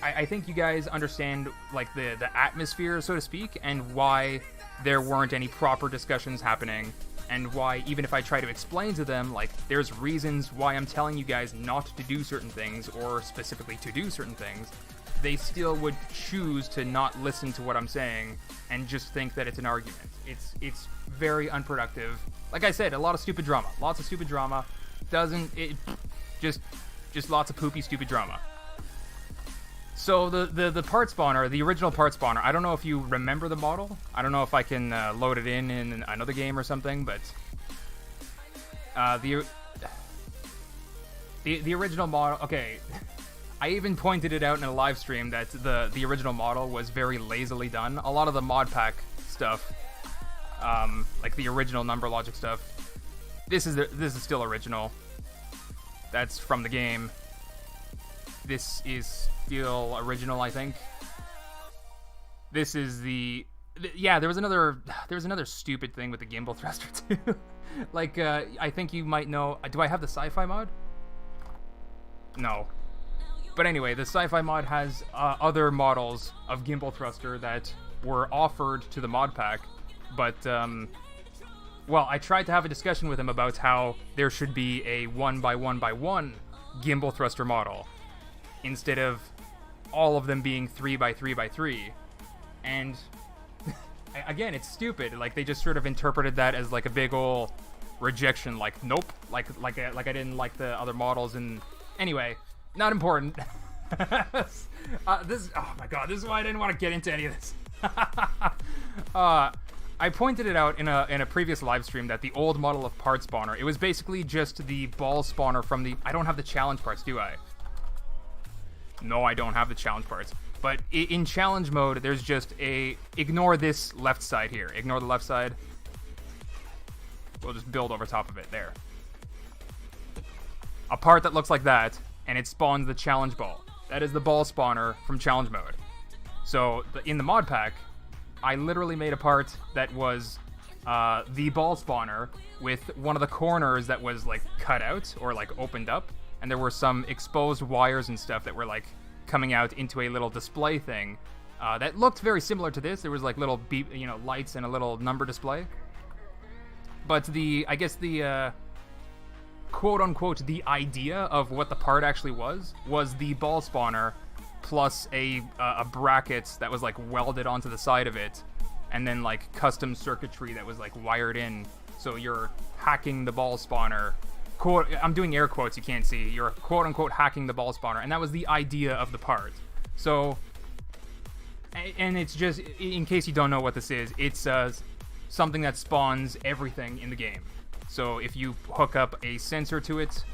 I think you guys understand, like, the atmosphere, so to speak, and why there weren't any proper discussions happening, and why, even if I try to explain to them, like, there's reasons why I'm telling you guys not to do certain things, or specifically to do certain things, they still would choose to not listen to what I'm saying and just think that it's an argument. It's very unproductive. Like I said, a lot of stupid drama. Lots of stupid drama. Just lots of poopy, stupid drama. So the part spawner, the original part spawner, I don't know if you remember the model. I don't know if I can load it in another game or something, but the original model, okay, I even pointed it out in a live stream that the original model was very lazily done. A lot of the mod pack stuff, like the original number logic stuff, this is still original. That's from the game. This is still original, I think. This is yeah, there was another stupid thing with the gimbal thruster too. Like, I think you might know, do I have the sci-fi mod? No. But anyway, the sci-fi mod has other models of gimbal thruster that were offered to the mod pack, but well, I tried to have a discussion with him about how there should be a 1x1x1 gimbal thruster model instead of all of them being 3x3x3, and again, it's stupid. Like, they just sort of interpreted that as like a big ol' rejection. Like, nope. Like I didn't like the other models. And anyway, not important. This, oh my god, this is why I didn't want to get into any of this. I pointed it out in a previous live stream that the old model of part spawner, it was basically just the ball spawner from the... I don't have the challenge parts, do I? No, I don't have the challenge parts. But in challenge mode, there's just a... Ignore this left side here. Ignore the left side. We'll just build over top of it. There. A part that looks like that, and it spawns the challenge ball. That is the ball spawner from challenge mode. So, in the mod pack, I literally made a part that was the ball spawner with one of the corners that was, like, cut out or, like, opened up. And there were some exposed wires and stuff that were, like, coming out into a little display thing that looked very similar to this. There was, like, little lights and a little number display. But I guess the quote-unquote the idea of what the part actually was the ball spawner plus a bracket that was, like, welded onto the side of it, and then, like, custom circuitry that was, like, wired in. So you're hacking the ball spawner quote, I'm doing air quotes, you can't see, you're quote unquote hacking the ball spawner, and that was the idea of the part. So, and it's just, in case you don't know what this is, it's something that spawns everything in the game. So if you hook up a sensor to it,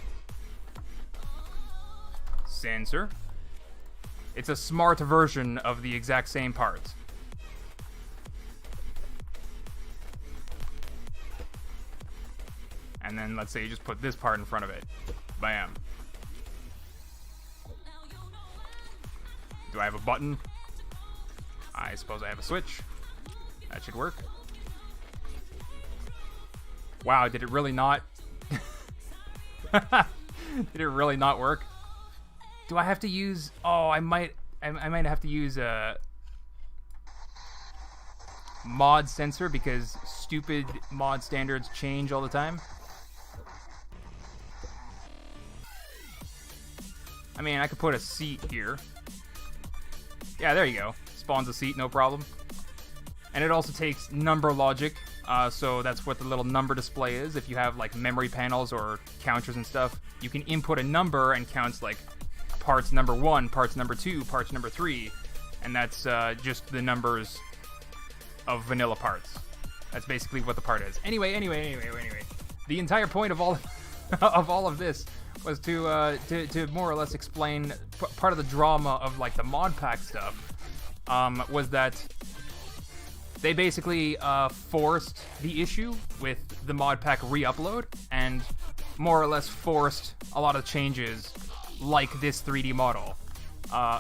it's a smart version of the exact same part. And then let's say you just put this part in front of it. Bam. Do I have a button? I suppose I have a switch. That should work. Wow, did it really not? Did it really not work? Do I have to use... Oh, I might have to use a mod sensor because stupid mod standards change all the time. I mean, I could put a seat here. Yeah, there you go. Spawns a seat, no problem. And it also takes number logic, so that's what the little number display is. If you have like memory panels or counters and stuff, you can input a number and counts like parts number 1, parts number 2, parts number 3, and that's just the numbers of vanilla parts. That's basically what the part is. Anyway. The entire point of all of all of this was to more or less explain part of the drama of like the mod pack stuff. Was that they basically forced the issue with the mod pack re-upload and more or less forced a lot of changes like this 3D model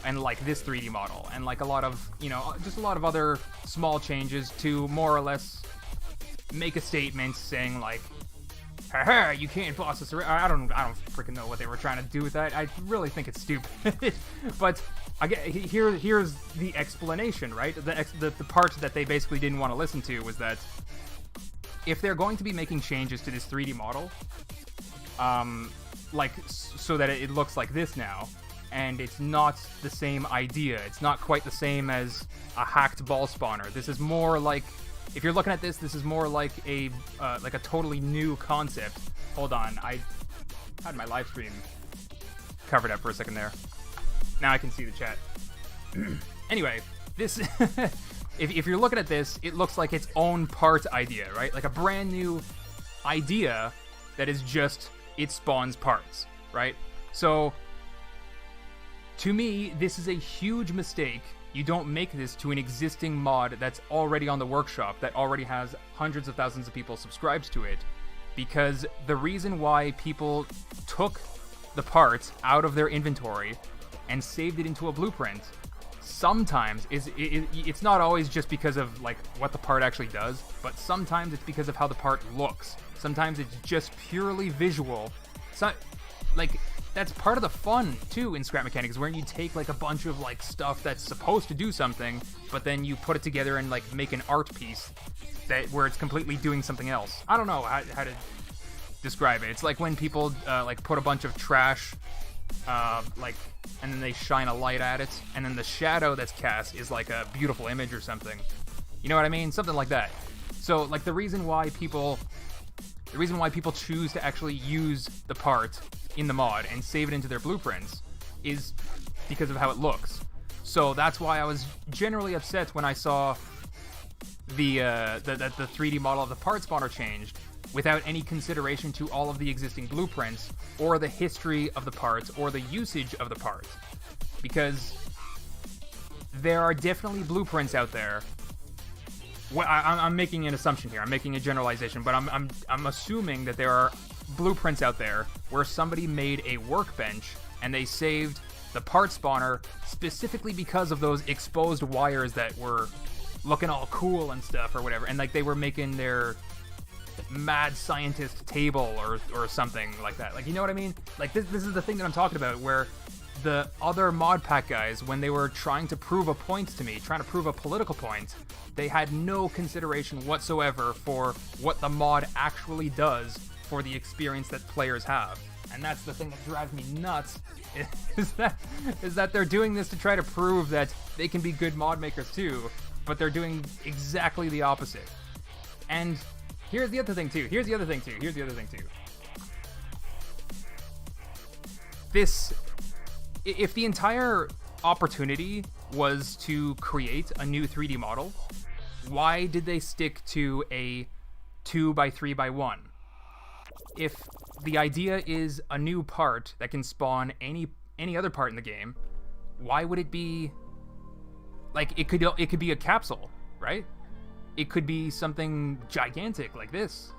and like this 3D model and like a lot of, you know, just a lot of other small changes to more or less make a statement saying like, haha, you can't boss us around. I don't freaking know what they were trying to do with that. I really think it's stupid. But here's the explanation, right? The part that they basically didn't want to listen to was that if they're going to be making changes to this 3D model, like so that it looks like this now, and it's not the same idea. It's not quite the same as a hacked ball spawner. This is more like, if you're looking at this, this is more like a totally new concept. Hold on, I had my live stream covered up for a second there. Now I can see the chat. Anyway, this if you're looking at this, it looks like its own part idea, right? Like a brand new idea that is just it spawns parts, right? So to me, this is a huge mistake. You don't make this to an existing mod that's already on the workshop, that already has hundreds of thousands of people subscribed to it, because the reason why people took the parts out of their inventory and saved it into a blueprint sometimes it's not always just because of like what the part actually does, but sometimes it's because of how the part looks. Sometimes it's just purely visual. So, like, that's part of the fun too in scrap mechanics, where you take like a bunch of like stuff that's supposed to do something, but then you put it together and like make an art piece where it's completely doing something else. I don't know how to describe it. It's like when people like put a bunch of trash like, and then they shine a light at it, and then the shadow that's cast is like a beautiful image or something. You know what I mean? Something like that. So like the reason why people choose to actually use the part in the mod and save it into their blueprints is because of how it looks. So that's why I was generally upset when I saw the 3D model of the part spawner changed without any consideration to all of the existing blueprints or the history of the parts or the usage of the parts. Because there are definitely blueprints out there. Well, I'm making an assumption here. I'm making a generalization, but I'm assuming that there are blueprints out there where somebody made a workbench and they saved the part spawner specifically because of those exposed wires that were looking all cool and stuff or whatever, and like they were making their mad scientist table or something like that. Like, you know what I mean? Like this is the thing that I'm talking about, where the other mod pack guys, when they were trying to prove a point to me, trying to prove a political point, they had no consideration whatsoever for what the mod actually does for the experience that players have. And that's the thing that drives me nuts, is that they're doing this to try to prove that they can be good mod makers too, but they're doing exactly the opposite. And here's the other thing too. this, if the entire opportunity was to create a new 3D model, why did they stick to a 2x3x1? If the idea is a new part that can spawn any other part in the game, why would it be like it could be a capsule, right? It could be something gigantic like this.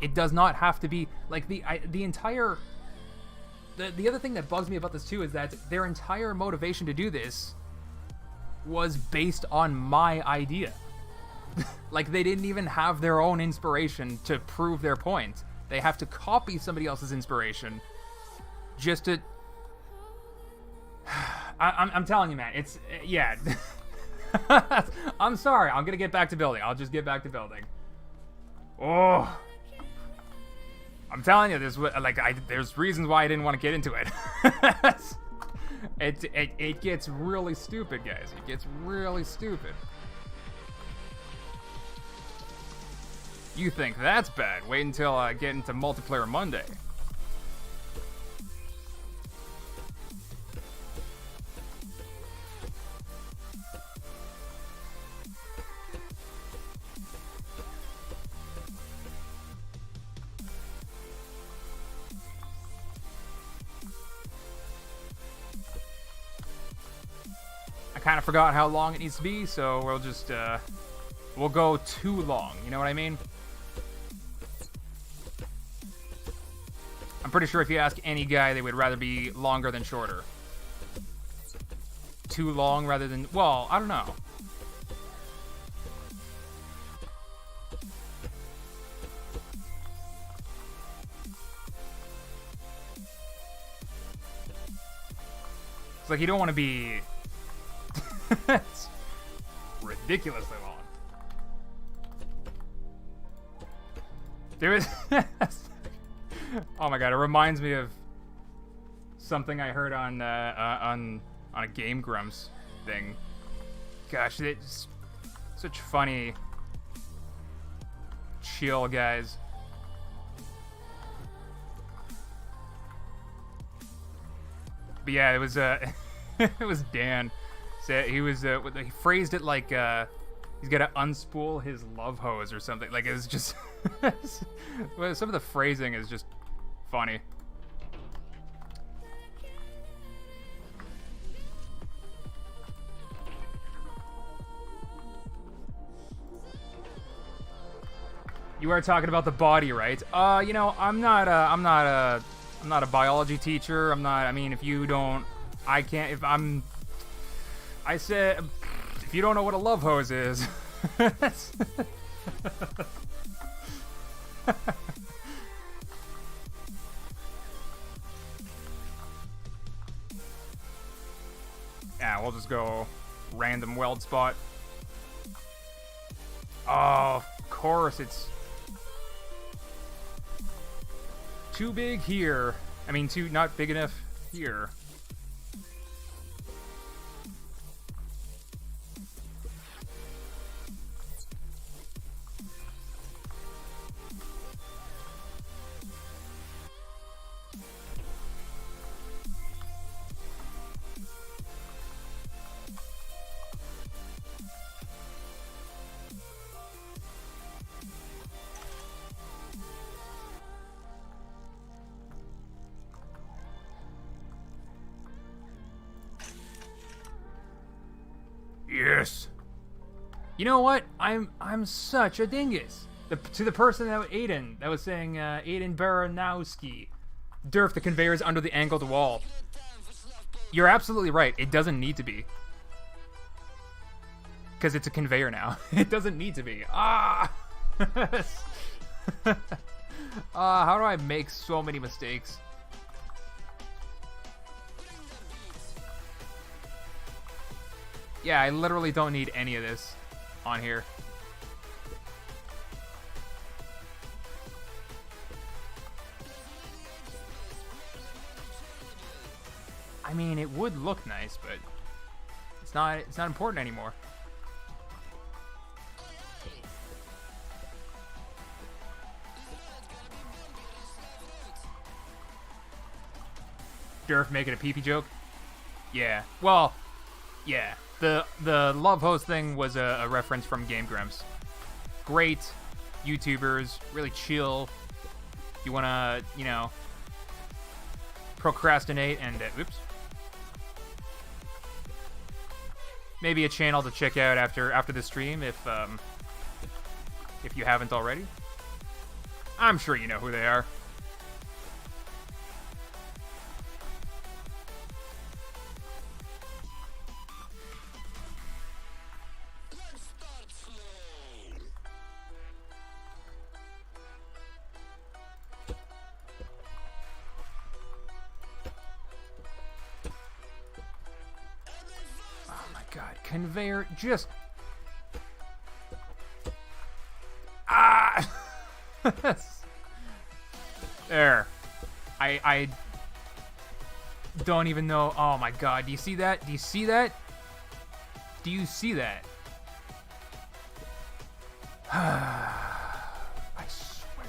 It does not have to be like the entire. The other thing that bugs me about this too is that their entire motivation to do this was based on my idea. Like, they didn't even have their own inspiration to prove their point. They have to copy somebody else's inspiration just to... I'm telling you, man, it's... Yeah. I'm sorry, I'm gonna get back to building. I'll just get back to building. Oh... I'm telling you, there's reasons why I didn't want to get into it. It gets really stupid, guys. It gets really stupid. You think that's bad? Wait until I get into multiplayer Monday. I kind of forgot how long it needs to be, so we'll just, we'll go too long, you know what I mean? I'm pretty sure if you ask any guy, they would rather be longer than shorter. Too long rather than, well, I don't know. It's like you don't want to be... It's ridiculously long. There is... Oh my god, it reminds me of something I heard on a Game Grumps thing. Gosh, it's such funny, chill guys. But yeah, it was it was Dan. So he was he phrased it like he's got to unspool his love hose or something. Like, it was just well, some of the phrasing is just funny. You are talking about the body, right? You know, I'm not a biology teacher. I mean, if you don't, I can't. I said, if you don't know what a love hose is. Yeah, we'll just go random weld spot. Oh, of course, it's too big here. I mean, not big enough here. Yes. You know what? I'm such a dingus. To the person that was saying Aiden Baranowski, Durf, the conveyor is under the angled wall. You're absolutely right. It doesn't need to be. Because it's a conveyor now. It doesn't need to be. Ah! How do I make so many mistakes? Yeah, I literally don't need any of this on here. I mean, it would look nice, but it's not important anymore. Durf making a pee-pee joke? Yeah. Well, yeah. The love host thing was a reference from Game Grumps. Great YouTubers, really chill. You wanna, you know, procrastinate and oops. Maybe a channel to check out after the stream if you haven't already. I'm sure you know who they are. Conveyor just... Ah! There. I don't even know. Oh my god. Do you see that? Do you see that? Do you see that? I swear.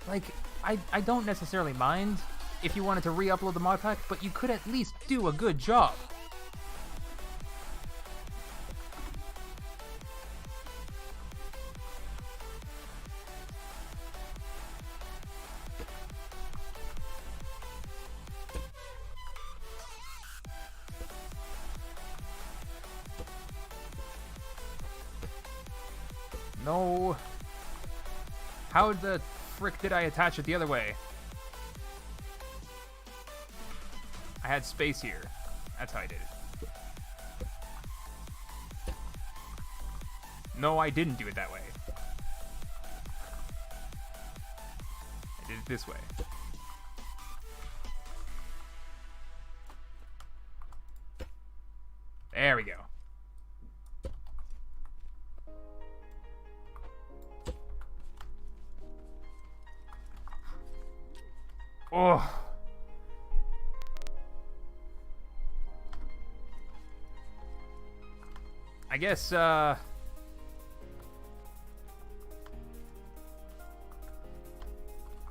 Like, I don't necessarily mind if you wanted to re-upload the mod pack, but you could at least do a good job. No. How the frick did I attach it the other way? I had space here. That's how I did it. No, I didn't do it that way. I did it this way. There we go. Oh. I guess, yeah,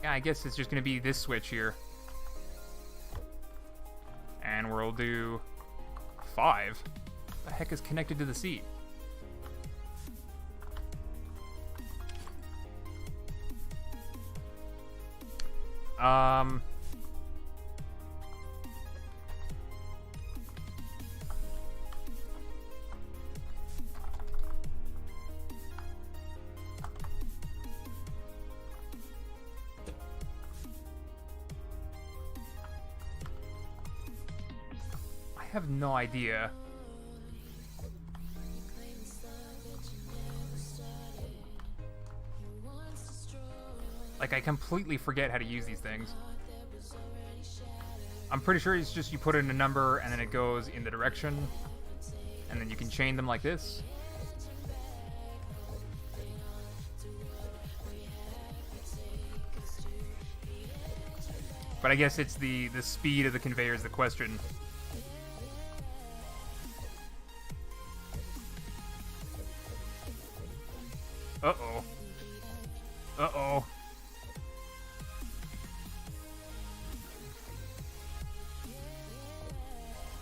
I guess it's just gonna be this switch here. And we'll do 5. What the heck is connected to the seat? I have no idea. Like, I completely forget how to use these things. I'm pretty sure it's just you put in a number and then it goes in the direction, and then you can chain them like this. But I guess it's the speed of the conveyor is the question. Uh-oh. Uh-oh.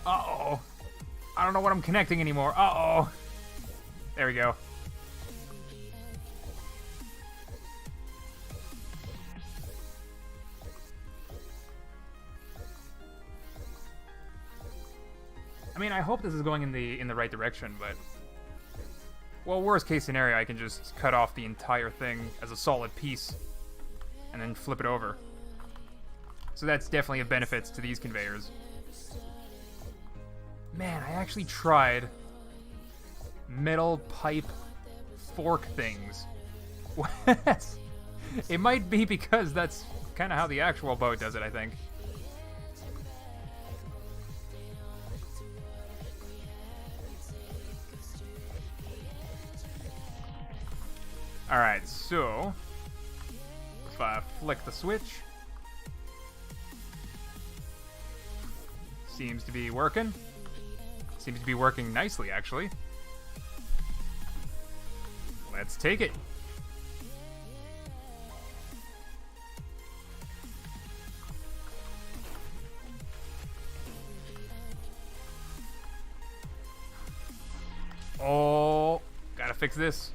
Uh-oh. I don't know what I'm connecting anymore. Uh-oh. There we go. I mean, I hope this is going in the right direction, but... Well, worst case scenario, I can just cut off the entire thing as a solid piece and then flip it over. So that's definitely a benefit to these conveyors. Man, I actually tried metal pipe fork things. It might be because that's kind of how the actual boat does it, I think. Alright, so if I flick the switch, seems to be working. Seems to be working nicely, actually. Let's take it. Oh, gotta fix this.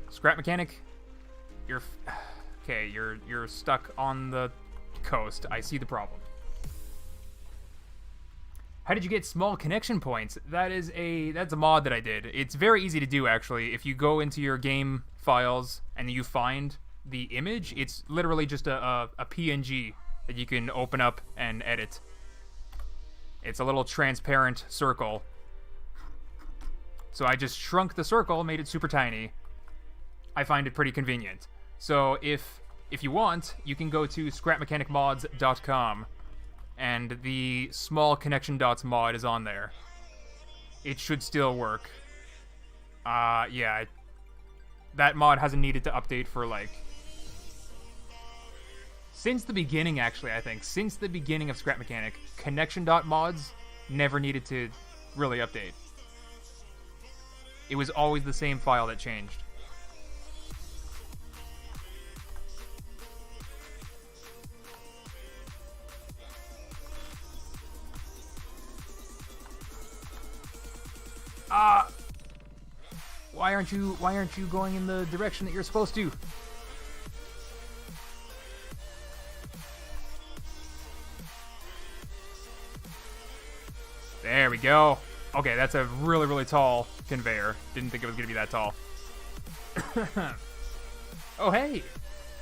Scrap mechanic, you're okay. You're stuck on the coast. I see the problem. How did you get small connection points? That's a mod that I did. It's very easy to do, actually. If you go into your game files and you find the image, it's literally just a PNG that you can open up and edit. It's a little transparent circle. So I just shrunk the circle, made it super tiny. I find it pretty convenient. So if you want, you can go to scrapmechanicmods.com, and the small connection dots mod is on there. It should still work. Yeah, that mod hasn't needed to update for like since the beginning, actually. I think since the beginning of Scrap Mechanic, connection dot mods never needed to really update. It was always the same file that changed. Why aren't you going in the direction that you're supposed to? There we go. Okay, that's a really, really tall conveyor. Didn't think it was gonna be that tall. Oh hey!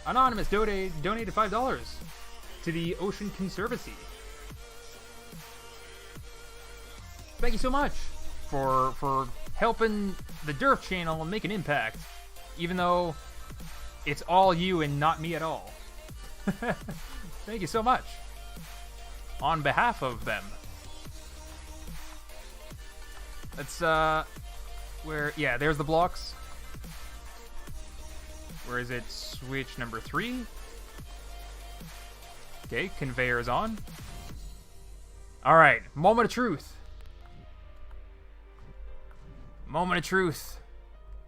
Anonymous donated $5 to the Ocean Conservancy. Thank you so much for helping the Durf channel make an impact, even though it's all you and not me at all. Thank you so much. On behalf of them. Let's, yeah, there's the blocks. Where is it? Switch number 3. Okay, conveyor is on. Alright, moment of truth. Moment of truth.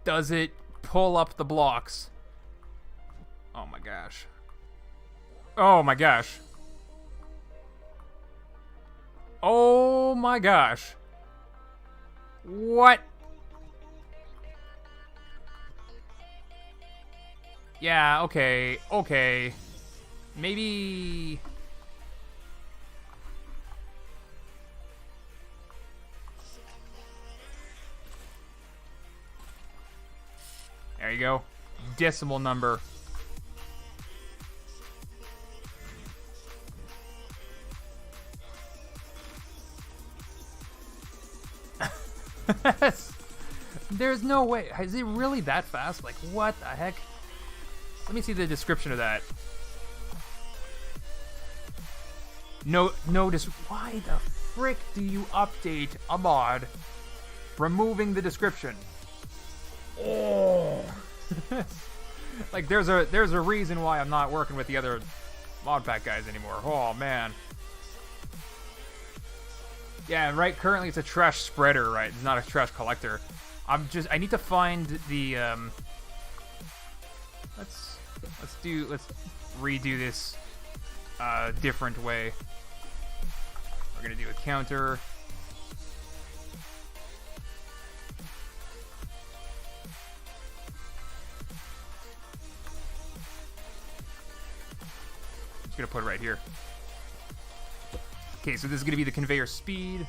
Does it pull up the blocks? Oh my gosh. Oh my gosh. Oh my gosh. What? Yeah, okay. Okay. Maybe... There you go. Decimal number. There's no way. Is it really that fast? Like, what the heck? Let me see the description of that. No, why the frick do you update a mod removing the description? Oh. Like, there's a reason why I'm not working with the other mod pack guys anymore. Oh man. Yeah, right, currently it's a trash spreader, right? It's not a trash collector. I need to find the let's redo this different way. We're gonna do a counter. Just gonna put it right here. Okay, so this is gonna be the conveyor speed.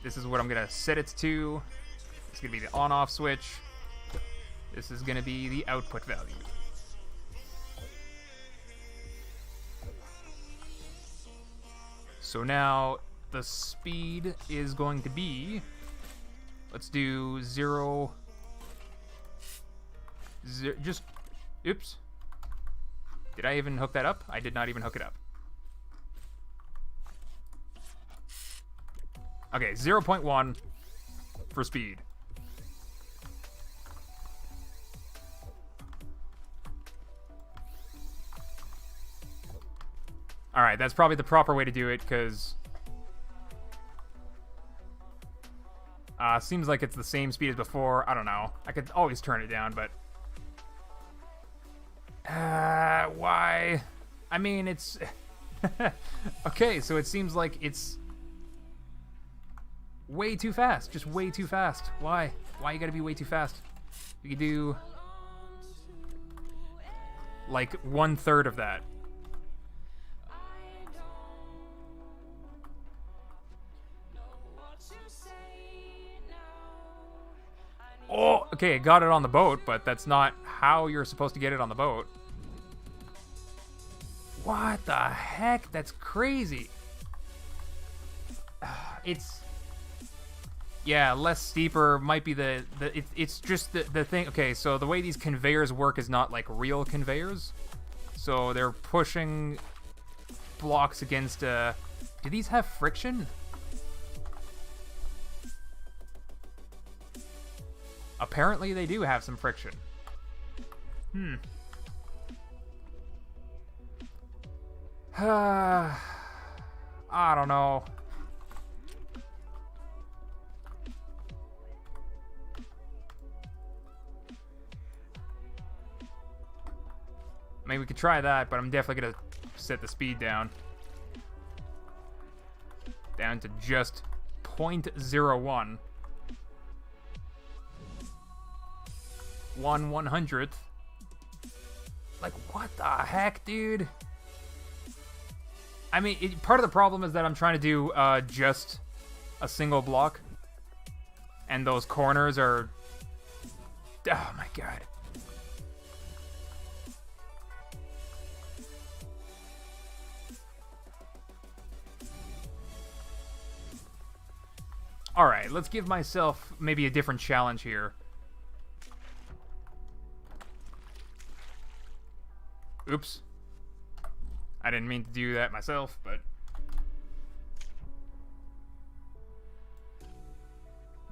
This is what I'm gonna set it to. It's gonna be the on-off switch. This is gonna be the output value. So now the speed is going to be, let's do just, oops. Did I even hook that up? I did not even hook it up. Okay, 0.1 for speed. Alright, that's probably the proper way to do it, because seems like it's the same speed as before. I don't know. I could always turn it down, but why? I mean, Okay, so it seems like it's way too fast. Just way too fast. Why? Why you gotta be way too fast? You could do like 1/3 of that. Oh, okay, I got it on the boat, but that's not how you're supposed to get it on the boat. What the heck? That's crazy. It's... Yeah, less steeper might be it's just the thing. Okay, so the way these conveyors work is not like real conveyors. So they're pushing blocks against... Do these have friction? Apparently they do have some friction. I don't know. I mean, we could try that, but I'm definitely gonna set the speed down. Down to just 0.01. 1/100th. Like, what the heck, dude? I mean, part of the problem is that I'm trying to do just a single block. And those corners are... Oh my god. Alright, let's give myself maybe a different challenge here. Oops. I didn't mean to do that myself, but...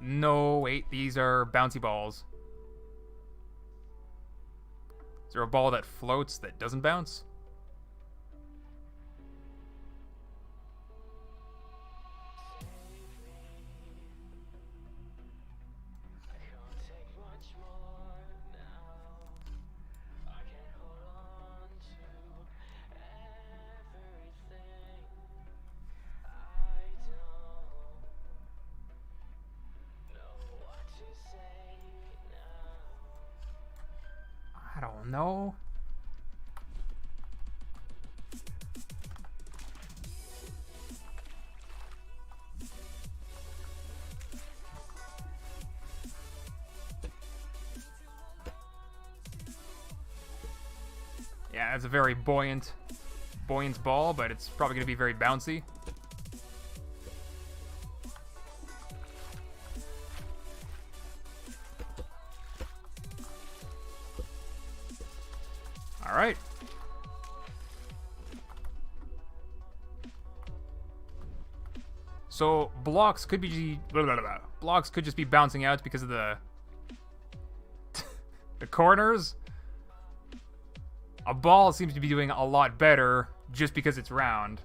No, wait, these are bouncy balls. Is there a ball that floats that doesn't bounce? I don't know. Yeah, it's a very buoyant ball, but it's probably going to be very bouncy. All right. So blocks could be blocks could just be bouncing out because of the the corners. A ball seems to be doing a lot better just because it's round.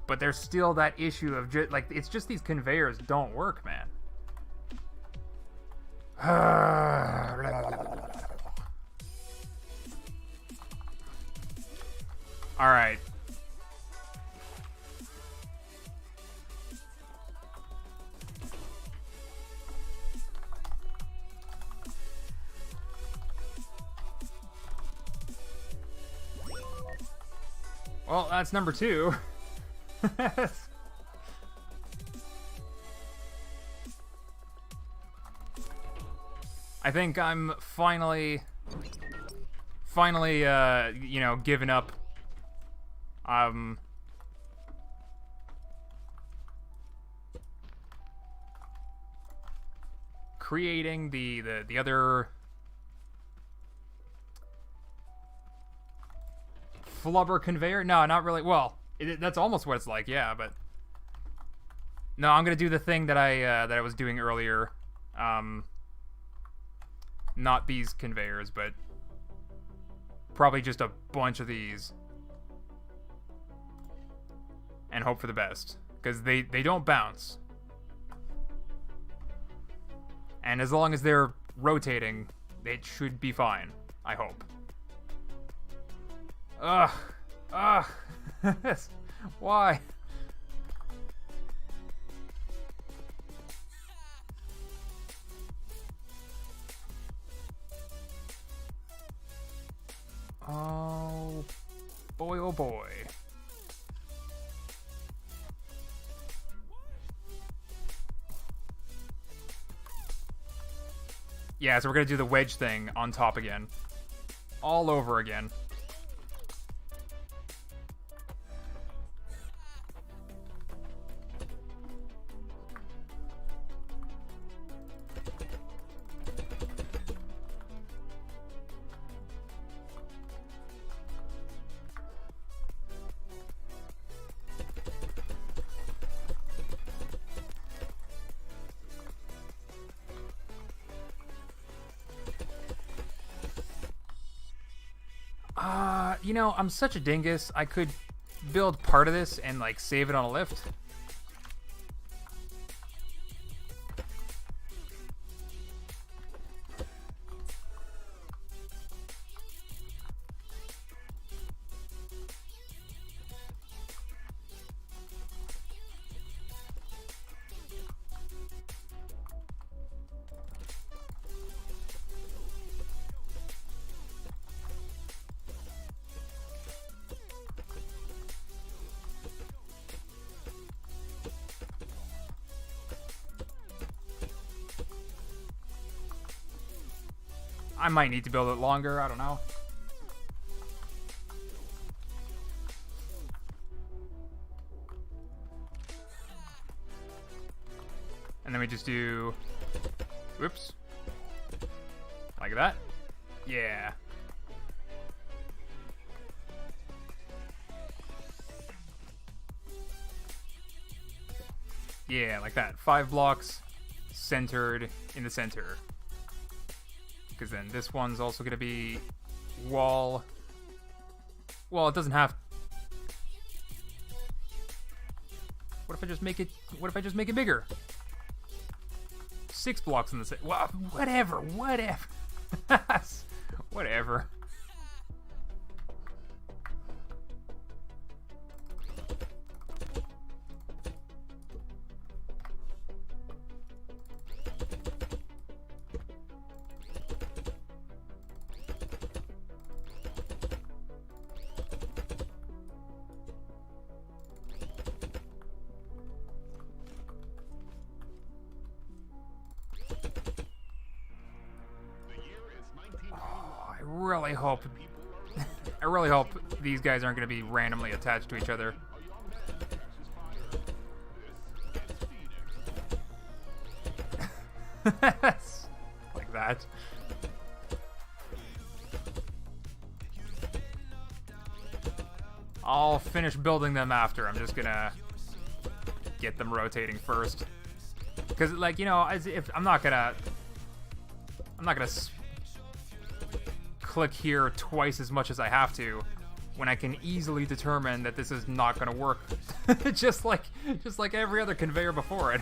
But there's still that issue of like it's just these conveyors don't work, man. All right. Well, that's number 2. I think I'm finally, you know, giving up. Creating the other flubber conveyor. No, not really. Well, that's almost what it's like, yeah. But no, I'm gonna do the thing that I was doing earlier. Not these conveyors, but probably just a bunch of these. And hope for the best, because they don't bounce. And as long as they're rotating, it should be fine, I hope. Ugh. Ugh. Why? Oh boy, oh boy. Yeah, so we're gonna do the wedge thing on top again. All over again. You know, I'm such a dingus. I could build part of this and like save it on a lift. I might need to build it longer, I don't know. And then we just do, whoops, like that. Yeah. Yeah, like that. 5 blocks centered in the center. Because then this one's also going to be wall. Well, it doesn't have. What if I just make it? What if I just make it bigger? 6 blocks in the center. Well, whatever. Whatever. I really hope these guys aren't going to be randomly attached to each other. Like that. I'll finish building them after. I'm just gonna get them rotating first. Because, like, you know, if I'm not gonna click here twice as much as I have to when I can easily determine that this is not going to work. just like every other conveyor before it.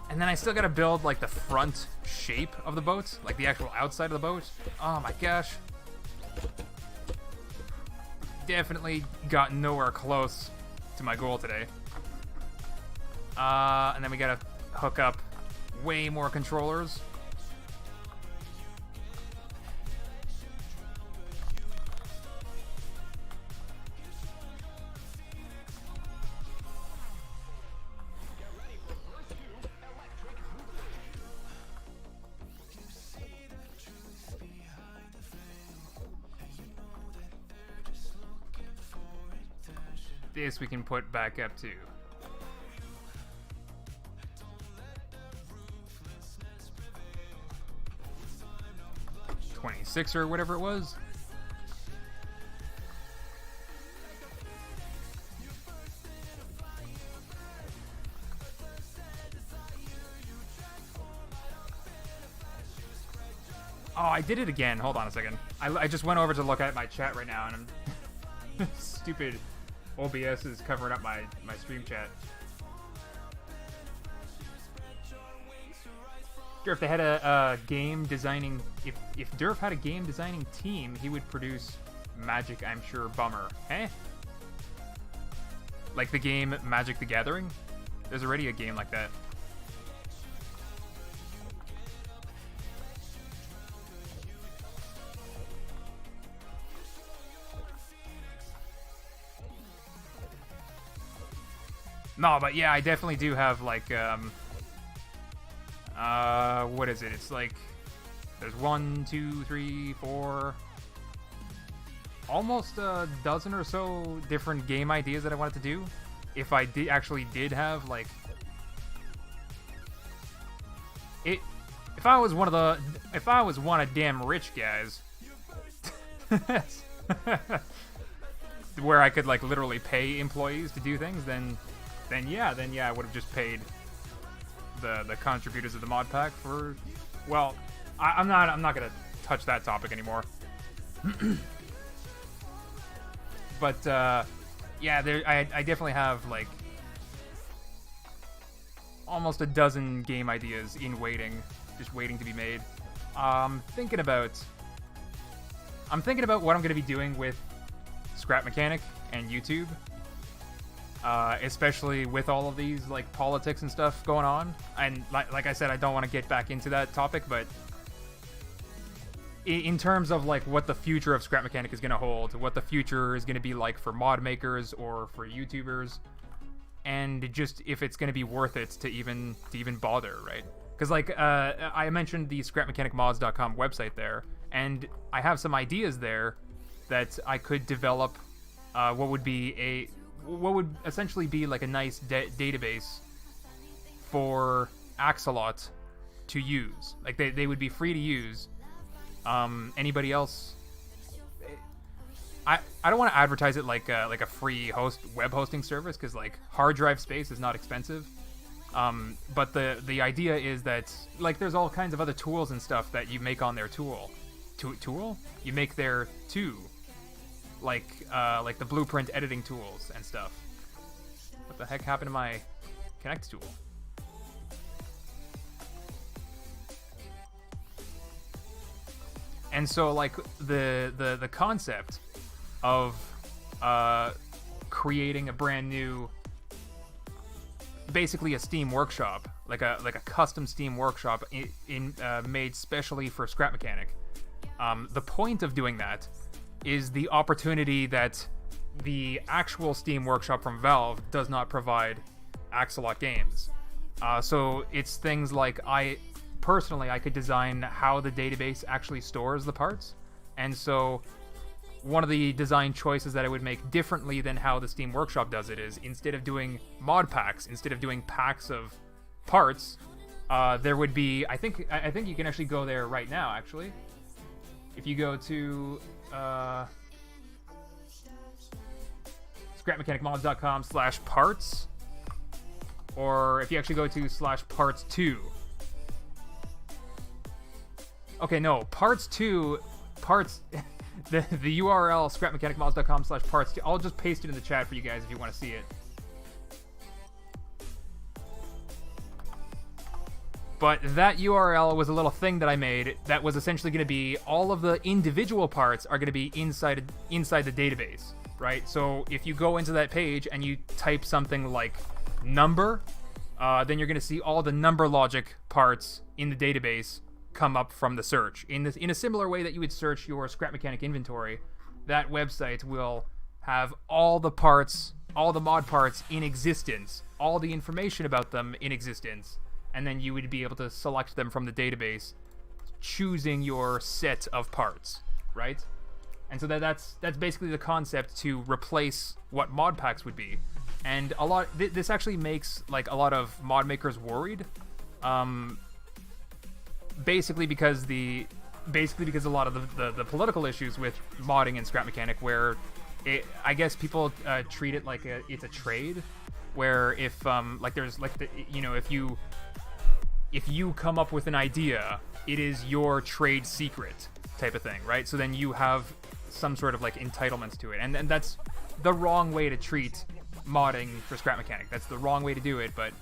And then I still gotta build like the front shape of the boat, like the actual outside of the boat. Oh my gosh. Definitely got nowhere close to my goal today. And then we gotta hook up way more controllers. This we can put back up to. $26 or whatever it was. Oh, I did it again. Hold on a second. I just went over to look at my chat right now, and I'm stupid OBS is covering up my stream chat. Durf, they had a game designing. If Durf had a game designing team, he would produce Magic, I'm sure. Bummer. Eh? Like the game Magic the Gathering? There's already a game like that. No, but yeah, I definitely do have like what is it? It's like there's 1, 2, 3, 4, almost a dozen or so different game ideas that I wanted to do. If I actually did have like it, if I was one of damn rich guys, where I could like literally pay employees to do things, then yeah, I would have just paid the contributors of the mod pack for. Well, I'm not gonna touch that topic anymore. But yeah, I definitely have like almost a dozen game ideas in waiting, just waiting to be made. I'm thinking about what I'm gonna be doing with Scrap Mechanic and YouTube. Especially with all of these like politics and stuff going on, and like I said, I don't want to get back into that topic, but in terms of like what the future of Scrap Mechanic is going to hold, what the future is going to be like for mod makers or for YouTubers, and just if it's going to be worth it to even bother, right? Because like I mentioned the scrapmechanicmods.com website there, and I have some ideas there that I could develop what would essentially be like a nice database for Axolot to use. Like they would be free to use. Anybody else? I don't want to advertise it like a free web hosting service, because like hard drive space is not expensive. But the idea is that like there's all kinds of other tools and stuff that you make on their tool. You make their like the blueprint editing tools and stuff. What the heck happened to my connect tool? And so like the concept of creating a brand new, basically a Steam workshop, like a custom Steam workshop made specially for Scrap Mechanic. The point of doing that is the opportunity that the actual Steam workshop from Valve does not provide Axolot games. So it's things like I could design how the database actually stores the parts. And so one of the design choices that I would make differently than how the Steam Workshop does it is, instead of doing mod packs, instead of doing packs of parts, there would be, I think you can actually go there right now, actually. If you go to scrapmechanicmods.com/parts, or if you actually go to /parts2. Okay, no, parts2, the URL scrapmechanicmods.com/parts2. I'll just paste it in the chat for you guys if you want to see it. But that URL was a little thing that I made that was essentially going to be all of the individual parts are going to be inside the database, right? So if you go into that page and you type something like number, then you're going to see all the number logic parts in the database come up from the search. In a similar way that you would search your Scrap Mechanic inventory, that website will have all the parts, all the mod parts in existence, all the information about them in existence, and then you would be able to select them from the database, choosing your set of parts, right? And so that's basically the concept to replace what mod packs would be. And this actually makes like a lot of mod makers worried. Basically because a lot of the political issues with modding and Scrap Mechanic, where I guess people treat it like it's a trade, where if like there's like if you if you come up with an idea, it is your trade secret type of thing, right? So then you have some sort of like entitlements to it, and that's the wrong way to treat modding for scrap mechanic. That's the wrong way to do it, but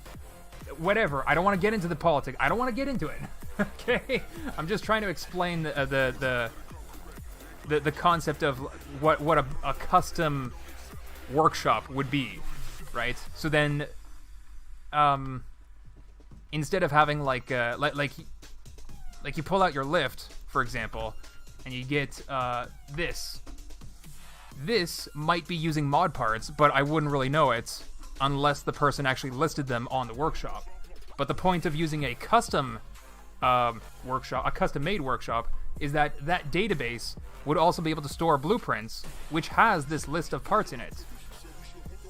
whatever. I don't want to get into the politics. I don't want to get into it. Okay, I'm just trying to explain the concept of what a custom workshop would be, right? So then, instead of having like you pull out your lift, for example, and you get this. This might be using mod parts, but I wouldn't really know it unless the person actually listed them on the workshop. But the point of using a custom workshop, a custom-made workshop, is that that database would also be able to store blueprints, which has this list of parts in it.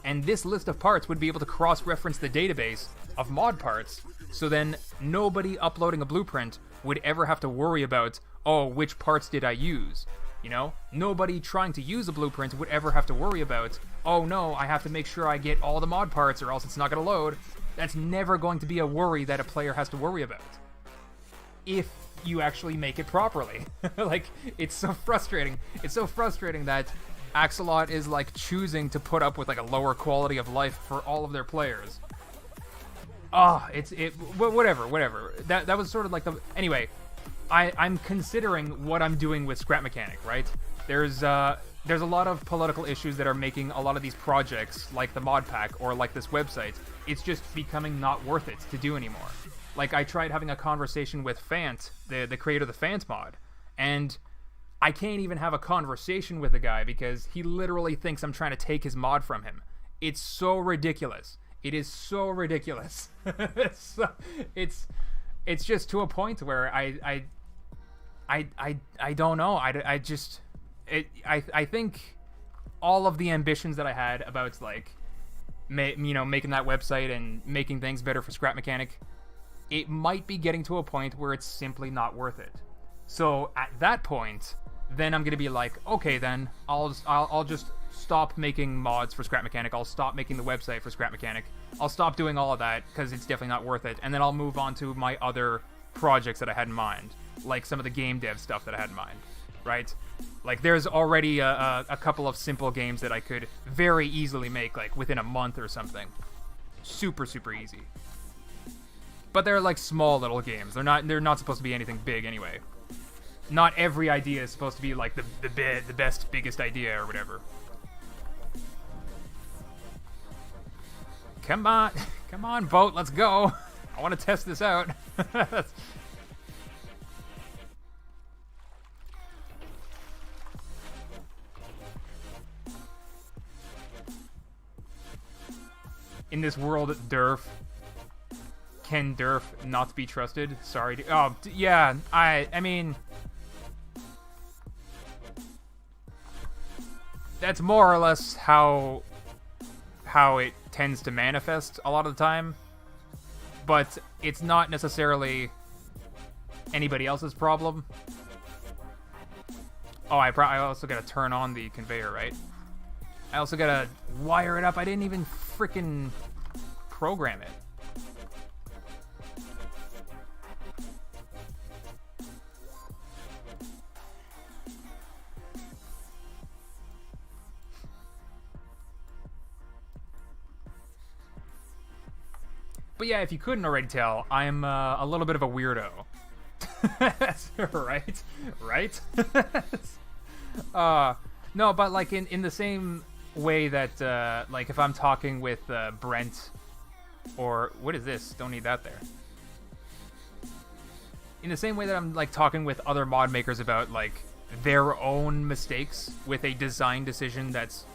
And this list of parts would be able to cross-reference the database of mod parts, so then nobody uploading a blueprint would ever have to worry about, oh, which parts did I use? You know? Nobody trying to use a blueprint would ever have to worry about, oh no, I have to make sure I get all the mod parts or else it's not going to load. That's never going to be a worry that a player has to worry about. If you actually make it properly. Like, it's so frustrating. It's so frustrating that Axolot is like choosing to put up with like a lower quality of life for all of their players. Whatever. That was sort of like the... Anyway, I'm considering what I'm doing with scrap mechanic, right? There's a lot of political issues that are making a lot of these projects, like the mod pack or like this website, it's just becoming not worth it to do anymore. Like, I tried having a conversation with Fant, the creator of the Fant mod, and I can't even have a conversation with the guy because he literally thinks I'm trying to take his mod from him. It's so ridiculous. It is so ridiculous. It's just to a point where I don't know. I think all of the ambitions that I had about like making that website and making things better for scrap mechanic, it might be getting to a point where it's simply not worth it. So at that point, then I'm gonna be like, okay, then I'll just stop making mods for scrap mechanic. I'll stop making the website for scrap mechanic. I'll stop doing all of that because it's definitely not worth it. And then I'll move on to my other projects that I had in mind, like some of the game dev stuff that I had in mind, right? Like, there's already a couple of simple games that I could very easily make, like within a month or something. Super easy. But they're like small little games. They're not supposed to be anything big anyway. Not every idea is supposed to be like the best, biggest idea or whatever. Come on, boat, let's go. I want to test this out. In this world, Durf. Can Durf not be trusted? Sorry. Yeah. I mean, that's more or less how it tends to manifest a lot of the time. But it's not necessarily anybody else's problem. Oh, I also gotta turn on the conveyor, right? I also gotta wire it up. I didn't even freaking program it. But yeah, if you couldn't already tell, I'm a little bit of a weirdo. Right? No, but like in the same way that like if I'm talking with Brent, or what is this? Don't need that there. In the same way that I'm like talking with other mod makers about like their own mistakes with a design decision that's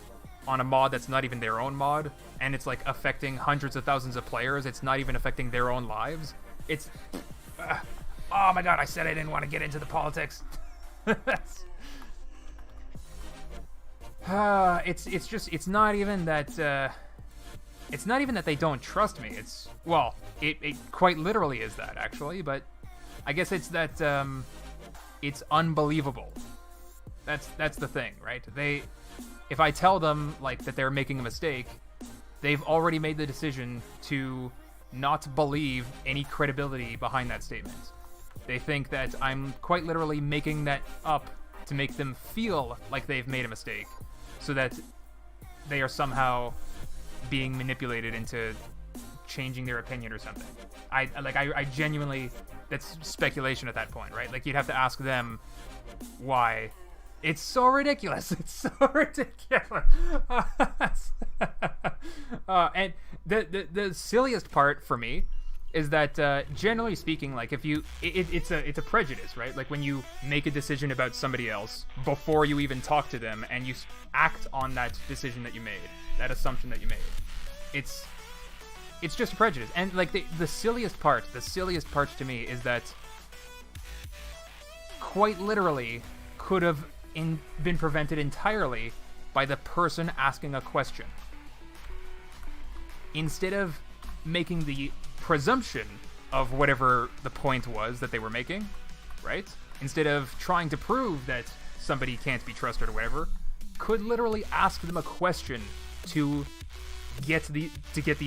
on a mod that's not even their own mod, and it's like affecting hundreds of thousands of players. It's not even affecting their own lives. It's oh my god, I said I didn't want to get into the politics. It's not even that they don't trust me. It's, well, it quite literally is that, actually, but I guess it's that it's unbelievable. That's the thing, right? If I tell them like that they're making a mistake, they've already made the decision to not believe any credibility behind that statement. They think that I'm quite literally making that up to make them feel like they've made a mistake, so that they are somehow being manipulated into changing their opinion or something. I genuinely, that's speculation at that point, right? Like, you'd have to ask them why. It's so ridiculous. It's so ridiculous. And the silliest part for me is that generally speaking, like, if you, it's a prejudice, right? Like, when you make a decision about somebody else before you even talk to them, and you act on that decision that you made, that assumption that you made, it's just a prejudice. And like the silliest part to me is that quite literally could have been prevented entirely by the person asking a question. Instead of making the presumption of whatever the point was that they were making, right? Instead of trying to prove that somebody can't be trusted or whatever, could literally ask them a question to get the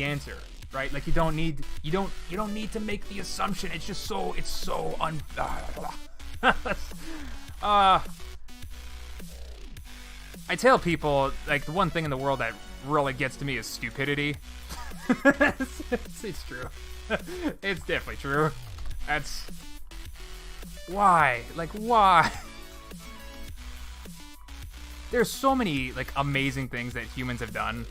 answer, right? Like, you don't need to make the assumption. It's just so I tell people, like, the one thing in the world that really gets to me is stupidity. It's true. It's definitely true. That's why. Like, why? There's so many, like, amazing things that humans have done.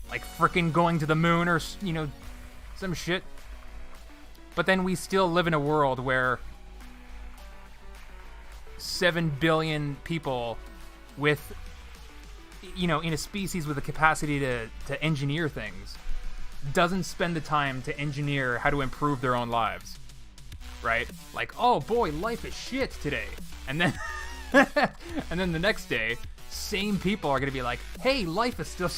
Like frickin' going to the moon or, you know, some shit. But then we still live in a world where 7 billion people with, you know, in a species with the capacity to engineer things doesn't spend the time to engineer how to improve their own lives. Right? Like, oh boy, life is shit today. And then and then the next day, same people are gonna be like, hey, life is still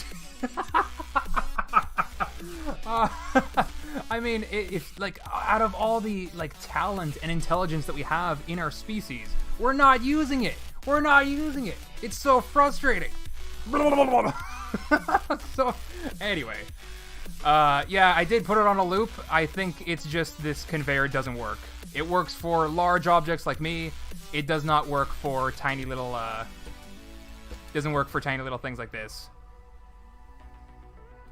I mean, if, like, out of all the, like, talent and intelligence that we have in our species, we're not using it. It's so frustrating. So, anyway. Yeah, I did put it on a loop. I think it's just this conveyor doesn't work. It works for large objects like me. It does not work for tiny little, doesn't work for tiny little things like this.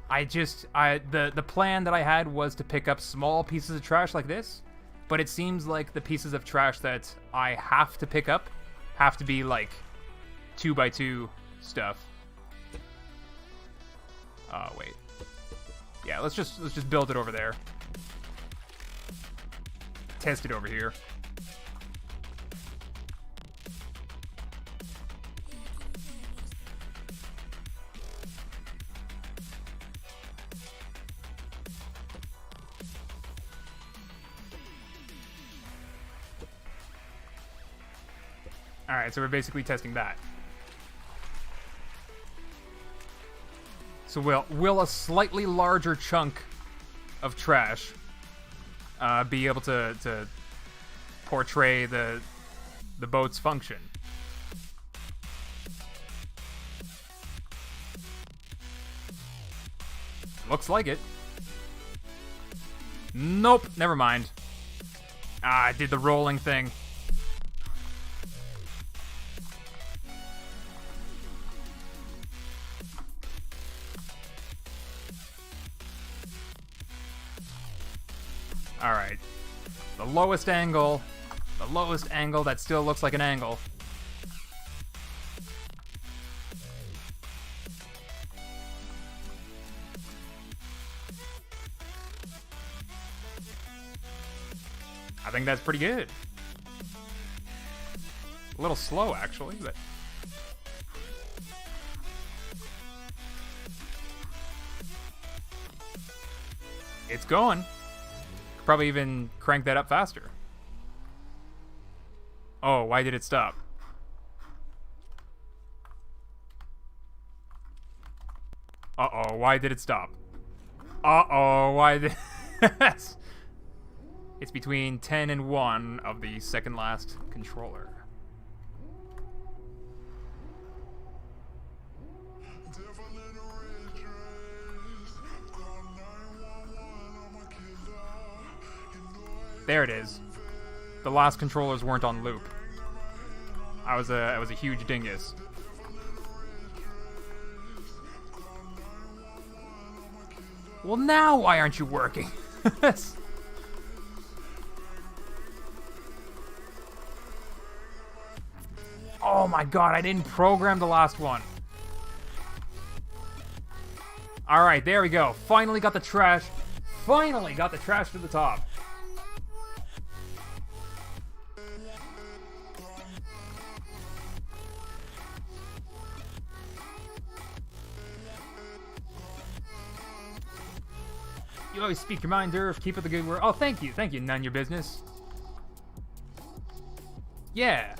The plan that I had was to pick up small pieces of trash like this, but it seems like the pieces of trash that I have to pick up have to be like 2x2 stuff. Wait. Yeah, let's just build it over there. Test it over here. Alright, so we're basically testing that. So will a slightly larger chunk of trash be able to portray the boat's function? Looks like it. Nope, never mind. I did the rolling thing. Alright. The lowest angle that still looks like an angle. I think that's pretty good. A little slow, actually, but... it's going. Probably even crank that up faster. Oh, why did it stop? Uh-oh, why did it stop? Uh-oh, why did... It's between 10 and 1 of the second last controller. There it is. The last controllers weren't on loop. I was a huge dingus. Well, now why aren't you working? Oh my god, I didn't program the last one. Alright, there we go. Finally got the trash. Finally got the trash to the top. You always speak your mind, Durf. Keep it the good word. Oh, thank you. Thank you. None your business. Yeah.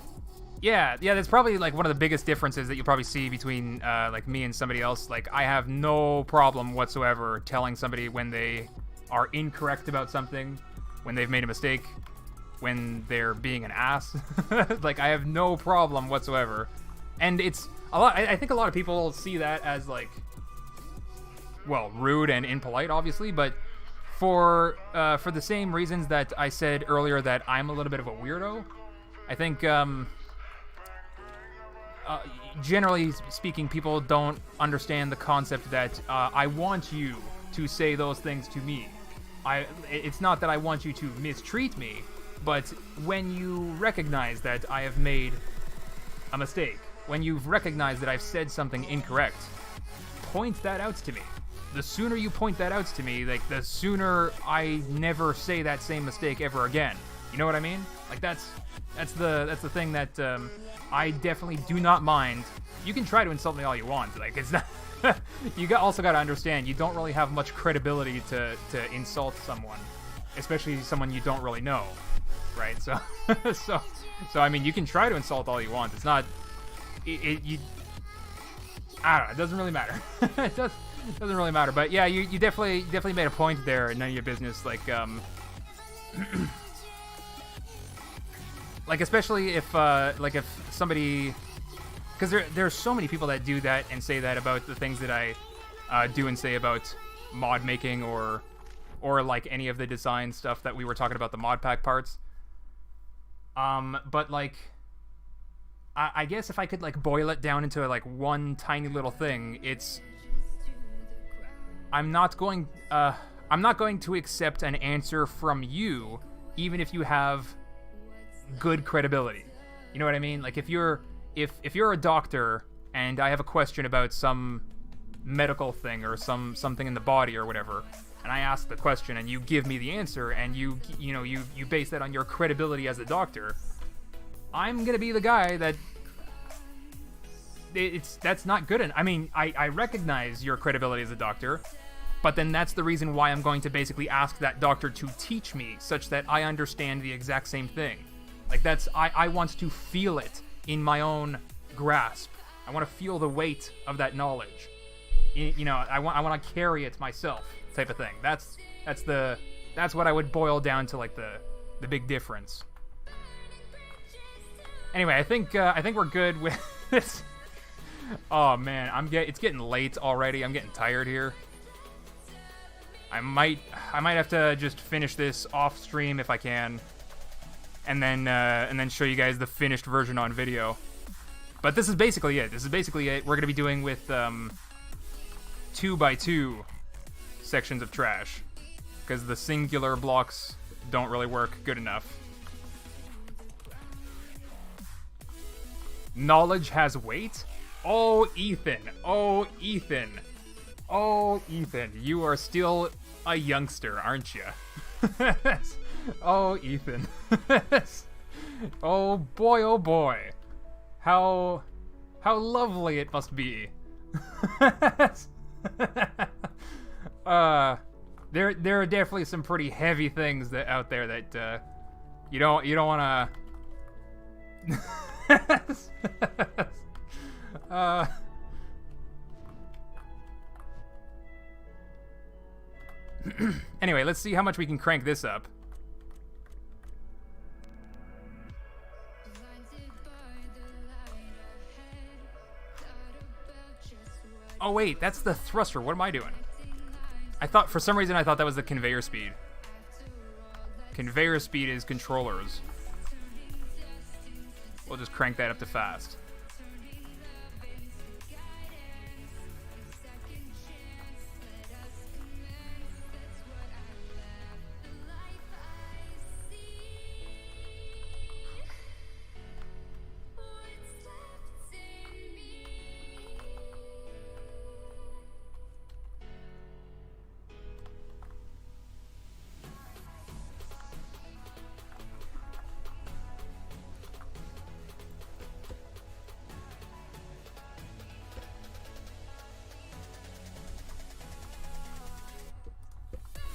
Yeah, that's probably like one of the biggest differences that you'll probably see between like me and somebody else. Like, I have no problem whatsoever telling somebody when they are incorrect about something, when they've made a mistake, when they're being an ass. Like, I have no problem whatsoever. And it's a lot. I think a lot of people see that as like, well, rude and impolite, obviously, but for the same reasons that I said earlier that I'm a little bit of a weirdo, I think generally speaking, people don't understand the concept that I want you to say those things to me. It's not that I want you to mistreat me, but when you recognize that I have made a mistake, when you've recognized that I've said something incorrect, point that out to me. The sooner you point that out to me, like, the sooner I never say that same mistake ever again. You know what I mean? Like, that's the thing that I definitely do not mind. You can try to insult me all you want. Like, it's not. Also got to understand, you don't really have much credibility to insult someone, especially someone you don't really know, right? So, so I mean, you can try to insult all you want. It's not. I don't know. It doesn't really matter. It doesn't really matter. But yeah, you definitely made a point there. None of your business. Like like, especially if if somebody, because there's so many people that do that and say that about the things that I do and say about mod making or like any of the design stuff that we were talking about, the mod pack parts. But like, I guess if I could like boil it down into like one tiny little thing, it's I'm not going to accept an answer from you, even if you have good credibility. You know what I mean? Like, if you're a doctor and I have a question about some medical thing or something in the body or whatever, and I ask the question and you give me the answer and you base that on your credibility as a doctor, I'm gonna be the guy that that's not good enough. I mean, I recognize your credibility as a doctor, but then that's the reason why I'm going to basically ask that doctor to teach me such that I understand the exact same thing. Like, that's, I want to feel it in my own grasp. I want to feel the weight of that knowledge. You know, I want to carry it myself, type of thing. That's what I would boil down to, like, the big difference. Anyway, I think we're good with this. Oh man, it's getting late already. I'm getting tired here. I might have to just finish this off stream if I can, and then show you guys the finished version on video. But this is basically it. We're gonna be doing with 2x2 sections of trash, because the singular blocks don't really work good enough. Knowledge has weight? Oh, Ethan. Oh, Ethan. Oh, Ethan. You are still a youngster, aren't you? Oh, Ethan. Oh, boy, oh, boy. How lovely it must be. There are definitely some pretty heavy things out there that you don't want to. Anyway, let's see how much we can crank this up. Oh wait, that's the thruster. What am I doing? For some reason I thought that was the conveyor speed. Conveyor speed is controllers. We'll just crank that up to fast.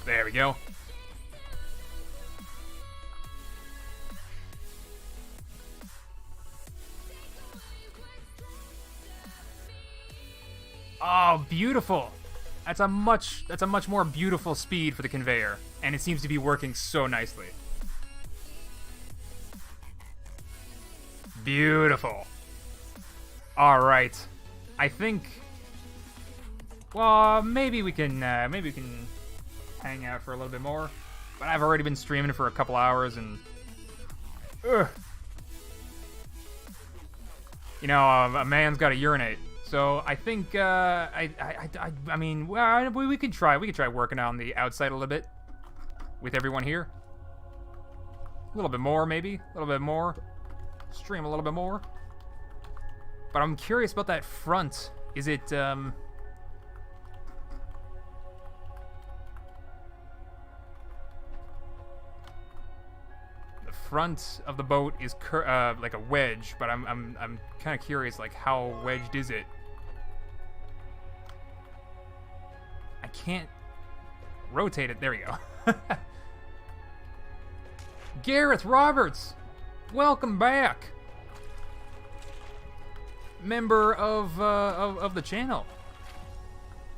There we go. Oh, beautiful. That's a much more beautiful speed for the conveyor, and it seems to be working so nicely. Beautiful. All right. I think, well, maybe we can hang out for a little bit more, but I've already been streaming for a couple hours, and you know, a man's got to urinate. So I think I mean, well, we could try working on the outside a little bit with everyone here. A little bit more, maybe a little bit more. Stream a little bit more. But I'm curious about that front. Is it the front of the boat is like a wedge, but I'm kind of curious, like, how wedged is it? I can't rotate it. There we go. Gareth Roberts, welcome back. Member of the channel.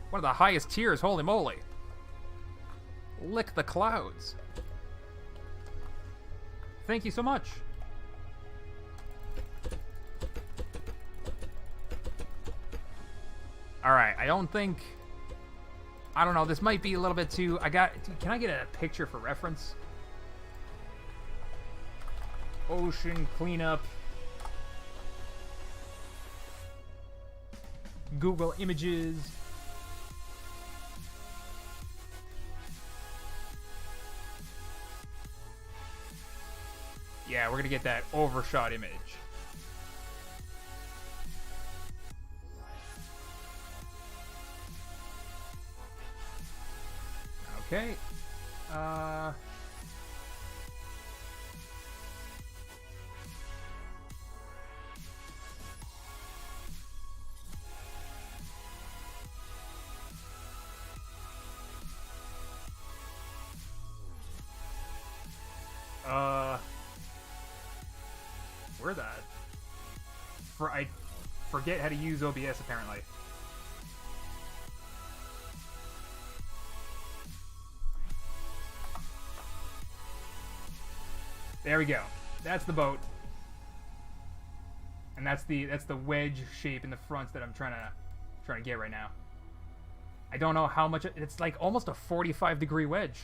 One of the highest tiers. Holy moly! Lick the clouds. Thank you so much. All right, I don't know, this might be a little bit too, can I get a picture for reference? Ocean cleanup. Google Images. Yeah, we're gonna get that overshot image. Okay. Where's that? I forget how to use OBS apparently. There we go. That's the boat. And that's the wedge shape in the front that I'm trying to get right now. I don't know how much it's like, almost a 45-degree wedge.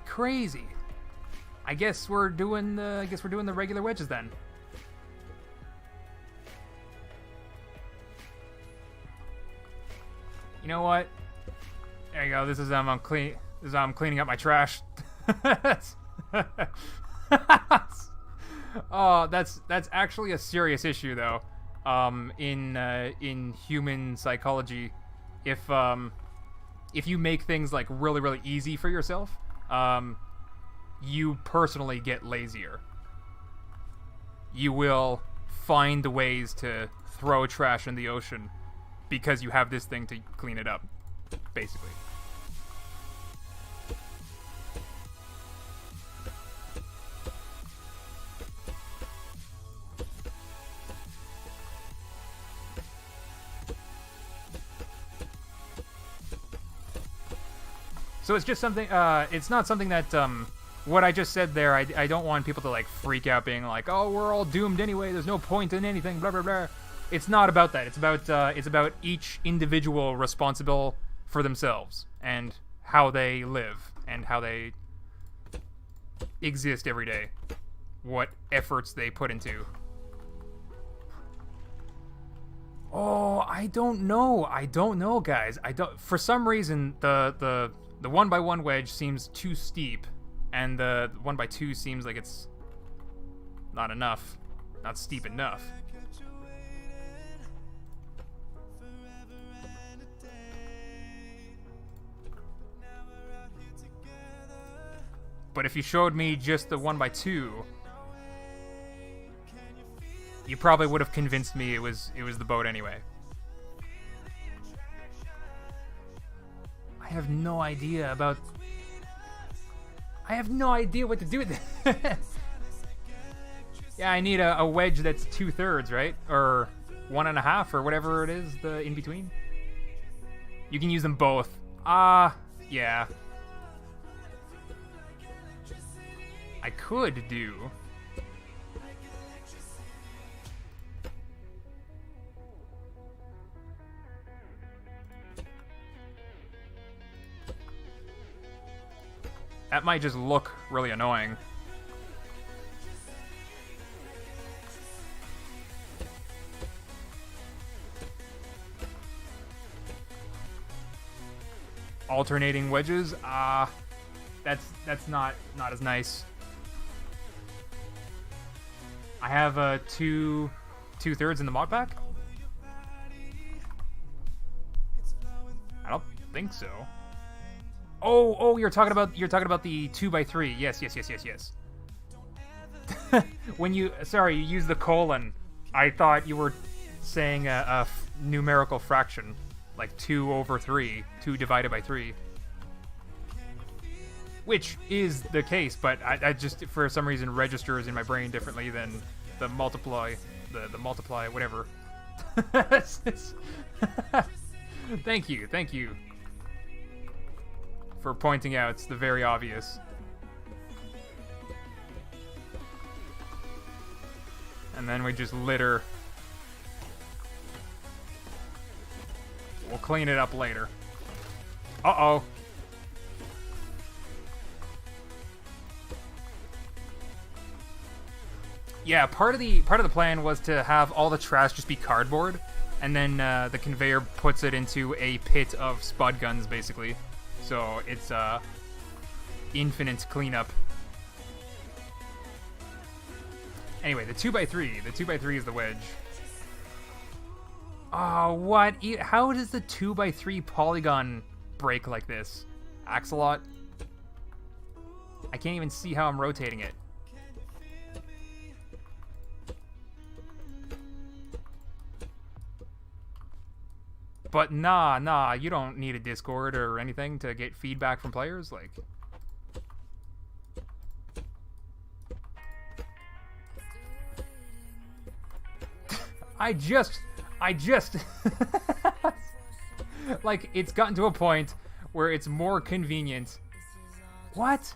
Crazy. I guess we're doing the regular wedges then. You know what? There you go. This is I'm cleaning up my trash. Oh, that's actually a serious issue though. In human psychology, if you make things like really easy for yourself, you personally get lazier. You will find ways to throw trash in the ocean because you have this thing to clean it up, basically. So it's just something, it's not something that, what I just said there, I don't want people to, like, freak out being like, oh, we're all doomed anyway, there's no point in anything, blah, blah, blah. It's not about that. It's about each individual responsible for themselves and how they live and how they exist every day. What efforts they put into. Oh, I don't know, guys. For some reason, the 1x1 wedge seems too steep, and the 1x2 seems like it's not enough, not steep enough. But if you showed me just the 1x2, you probably would have convinced me it was the boat anyway. I have no idea about... I have no idea what to do with this. Yeah, I need a wedge that's 2/3, right? Or 1.5, or whatever it is, the in between. You can use them both. Yeah. I could do... That might just look really annoying. Alternating wedges? That's not as nice. I have 2/3 in the mod pack? I don't think so. Oh, you're talking about the 2x3. Yes. When you use the colon, I thought you were saying a numerical fraction, like 2/3, 2 divided by 3, which is the case. But I just for some reason registers in my brain differently than the multiply, the multiply, whatever. Thank you. For pointing out the very obvious. And then we just litter. We'll clean it up later. Uh-oh. Yeah, part of the plan was to have all the trash just be cardboard, and then the conveyor puts it into a pit of spud guns, basically. So it's infinite cleanup. Anyway, the 2x3 is the wedge. Oh, what? How does the 2x3 polygon break like this? Axolot? I can't even see how I'm rotating it. But nah, you don't need a Discord or anything to get feedback from players, like... I just... like, it's gotten to a point where it's more convenient. What?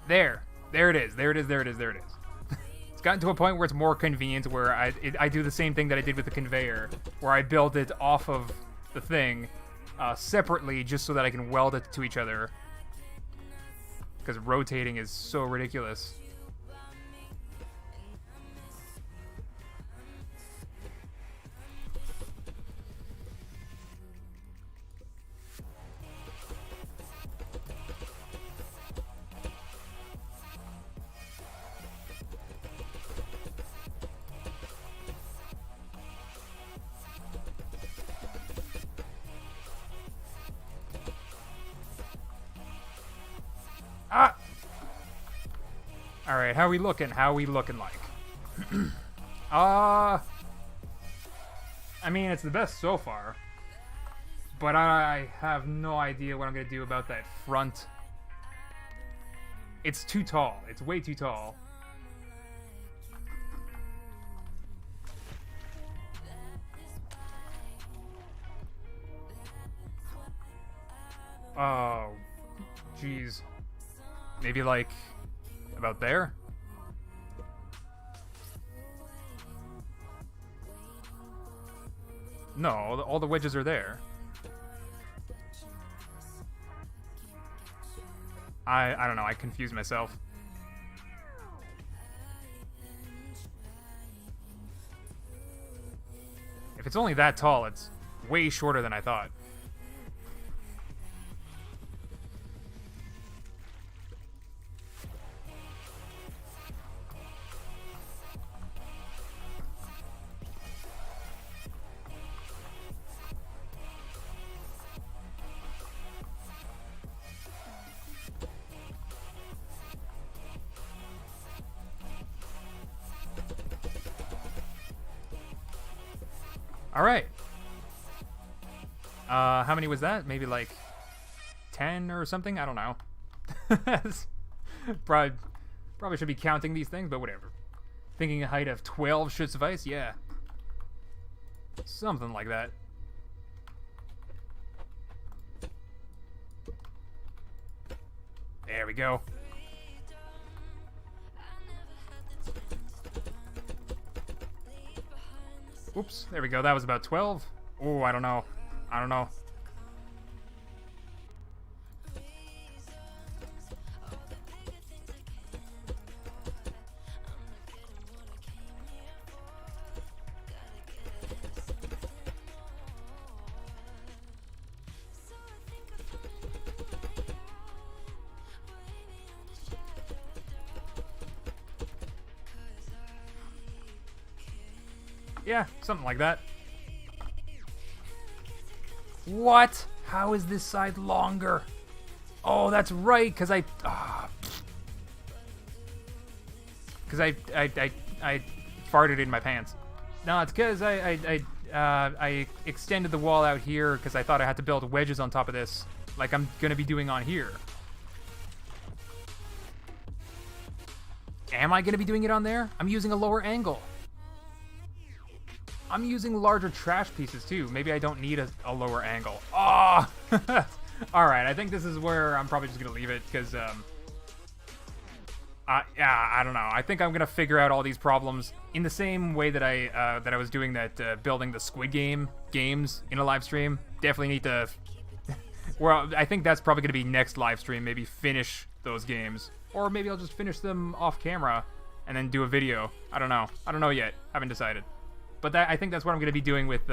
There it is. It's gotten to a point where it's more convenient, where I do the same thing that I did with the conveyor, where I build it off of the thing separately just so that I can weld it to each other. Because rotating is so ridiculous. Alright, how we looking like? I mean, it's the best so far. But I have no idea what I'm going to do about that front It's too tall. It's way too tall. Oh, jeez. Maybe like about there? No, all the wedges are there. I don't know, I confused myself. If it's only that tall, it's way shorter than I thought. All right. How many was that? Maybe like 10 or something? I don't know. Probably should be counting these things, but whatever. Thinking a height of 12 should suffice? Yeah. Something like that. There we go. Oops, there we go. That was about 12. Oh, I don't know. I don't know. Yeah, something like that. What? How is this side longer? Oh, that's right, because I farted in my pants. No, it's because I extended the wall out here because I thought I had to build wedges on top of this, like I'm gonna be doing on here. Am I gonna be doing it on there? I'm using a lower angle. I'm using larger trash pieces too. Maybe I don't need a lower angle. Oh! Alright, I think this is where I'm probably just gonna leave it, because, yeah, I don't know. I think I'm gonna figure out all these problems in the same way that I was doing that, building the Squid Game games in a live stream. Definitely need to... well, I think that's probably gonna be next live stream, maybe finish those games. Or maybe I'll just finish them off camera and then do a video. I don't know. I don't know yet. Haven't decided. But I think that's what I'm going to be doing with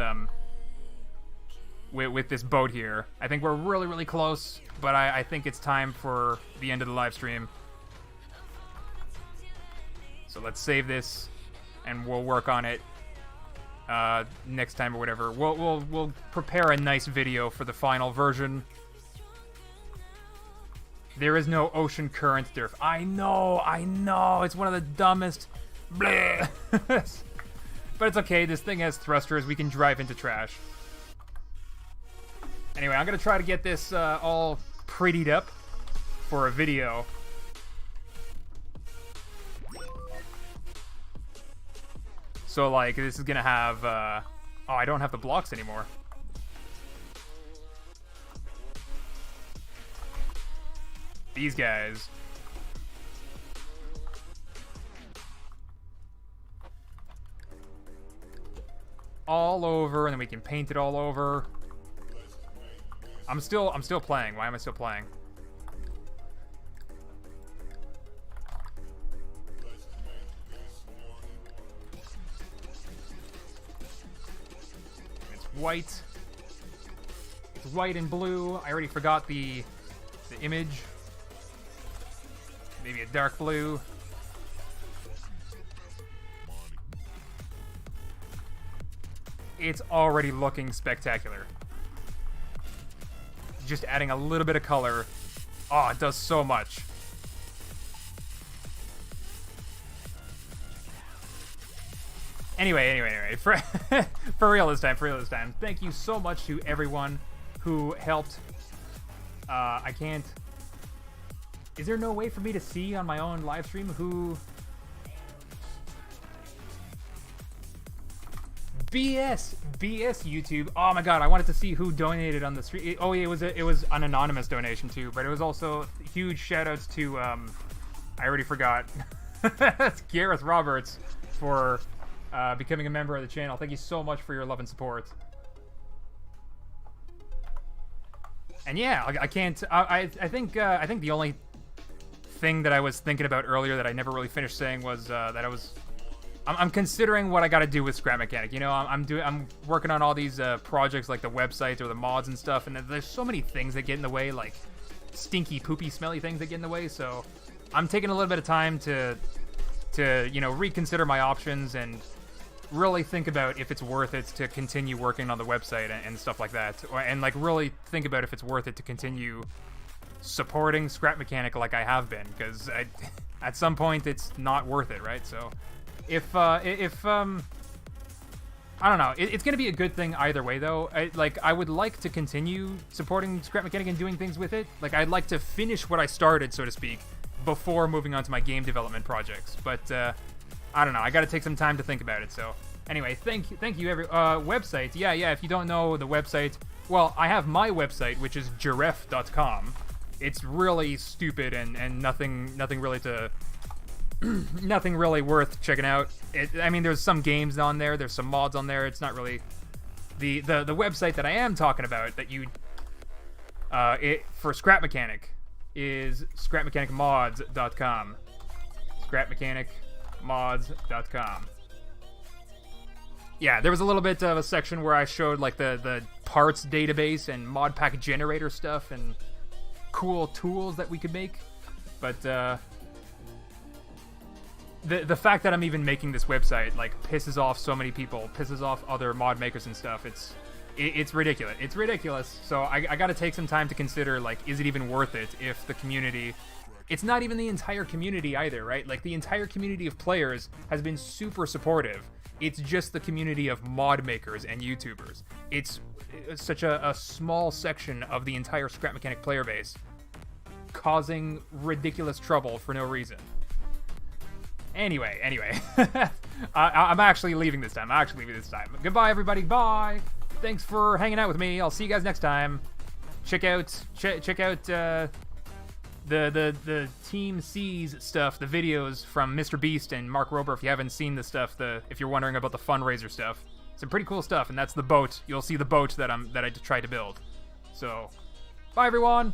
this boat here. I think we're really, really close, but I think it's time for the end of the live stream. So let's save this, and we'll work on it next time or whatever. We'll prepare a nice video for the final version. There is no ocean current, Durf. I know. It's one of the dumbest. Bleh. But it's okay, this thing has thrusters, we can drive into trash. Anyway, I'm gonna try to get this all prettied up for a video. So, like, this is gonna have, oh, I don't have the blocks anymore. These guys. All over, and then we can paint it all over. I'm still playing. Why am I still playing? It's white. It's white and blue. I already forgot the image. Maybe a dark blue. It's already looking spectacular. Just adding a little bit of color. Oh, it does so much. Anyway. For real this time. Thank you so much to everyone who helped. I can't Is there no way for me to see on my own live stream who... BS YouTube. Oh my god, I wanted to see who donated on the stream. Oh, yeah, it was an anonymous donation too, but it was also huge shoutouts to I already forgot. That's Gareth Roberts for becoming a member of the channel. Thank you so much for your love and support. And yeah, I can't. I think the only thing that I was thinking about earlier that I never really finished saying was that I'm considering what I got to do with Scrap Mechanic. You know, I'm working on all these projects like the websites or the mods and stuff, and there's so many things that get in the way, like stinky, poopy, smelly things that get in the way. So I'm taking a little bit of time to you know, reconsider my options and really think about if it's worth it to continue working on the website and stuff like that, and like really think about if it's worth it to continue supporting Scrap Mechanic like I have been, because at some point it's not worth it, right? So if I don't know, it's gonna be a good thing either way though. I would like to continue supporting Scrap Mechanic and doing things with it. Like, I'd like to finish what I started, so to speak, before moving on to my game development projects, but I don't know, I gotta take some time to think about it. So anyway, thank you website. Yeah, if you don't know the website, well, I have my website, which is Durf.com. It's really stupid and nothing really to nothing really worth checking out. I mean, there's some games on there, there's some mods on there. It's not really the website that I am talking about that you for Scrap Mechanic is scrapmechanicmods.com. scrapmechanicmods.com. Yeah, there was a little bit of a section where I showed like the parts database and mod pack generator stuff and cool tools that we could make, but the fact that I'm even making this website like pisses off so many people, pisses off other mod makers and stuff. It's ridiculous. It's ridiculous. So I got to take some time to consider, like, is it even worth it if the community... It's not even the entire community either, right? Like, the entire community of players has been super supportive. It's just the community of mod makers and YouTubers. It's such a small section of the entire Scrap Mechanic player base causing ridiculous trouble for no reason. Anyway. I'm actually leaving this time. Goodbye, everybody. Bye. Thanks for hanging out with me. I'll see you guys next time. Check out the TeamSeas stuff, the videos from MrBeast and Mark Rober. If you haven't seen the stuff, if you're wondering about the fundraiser stuff, some pretty cool stuff. And that's the boat. You'll see the boat that I tried to build. So, bye everyone.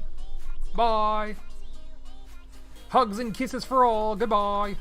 Bye. Hugs and kisses for all. Goodbye.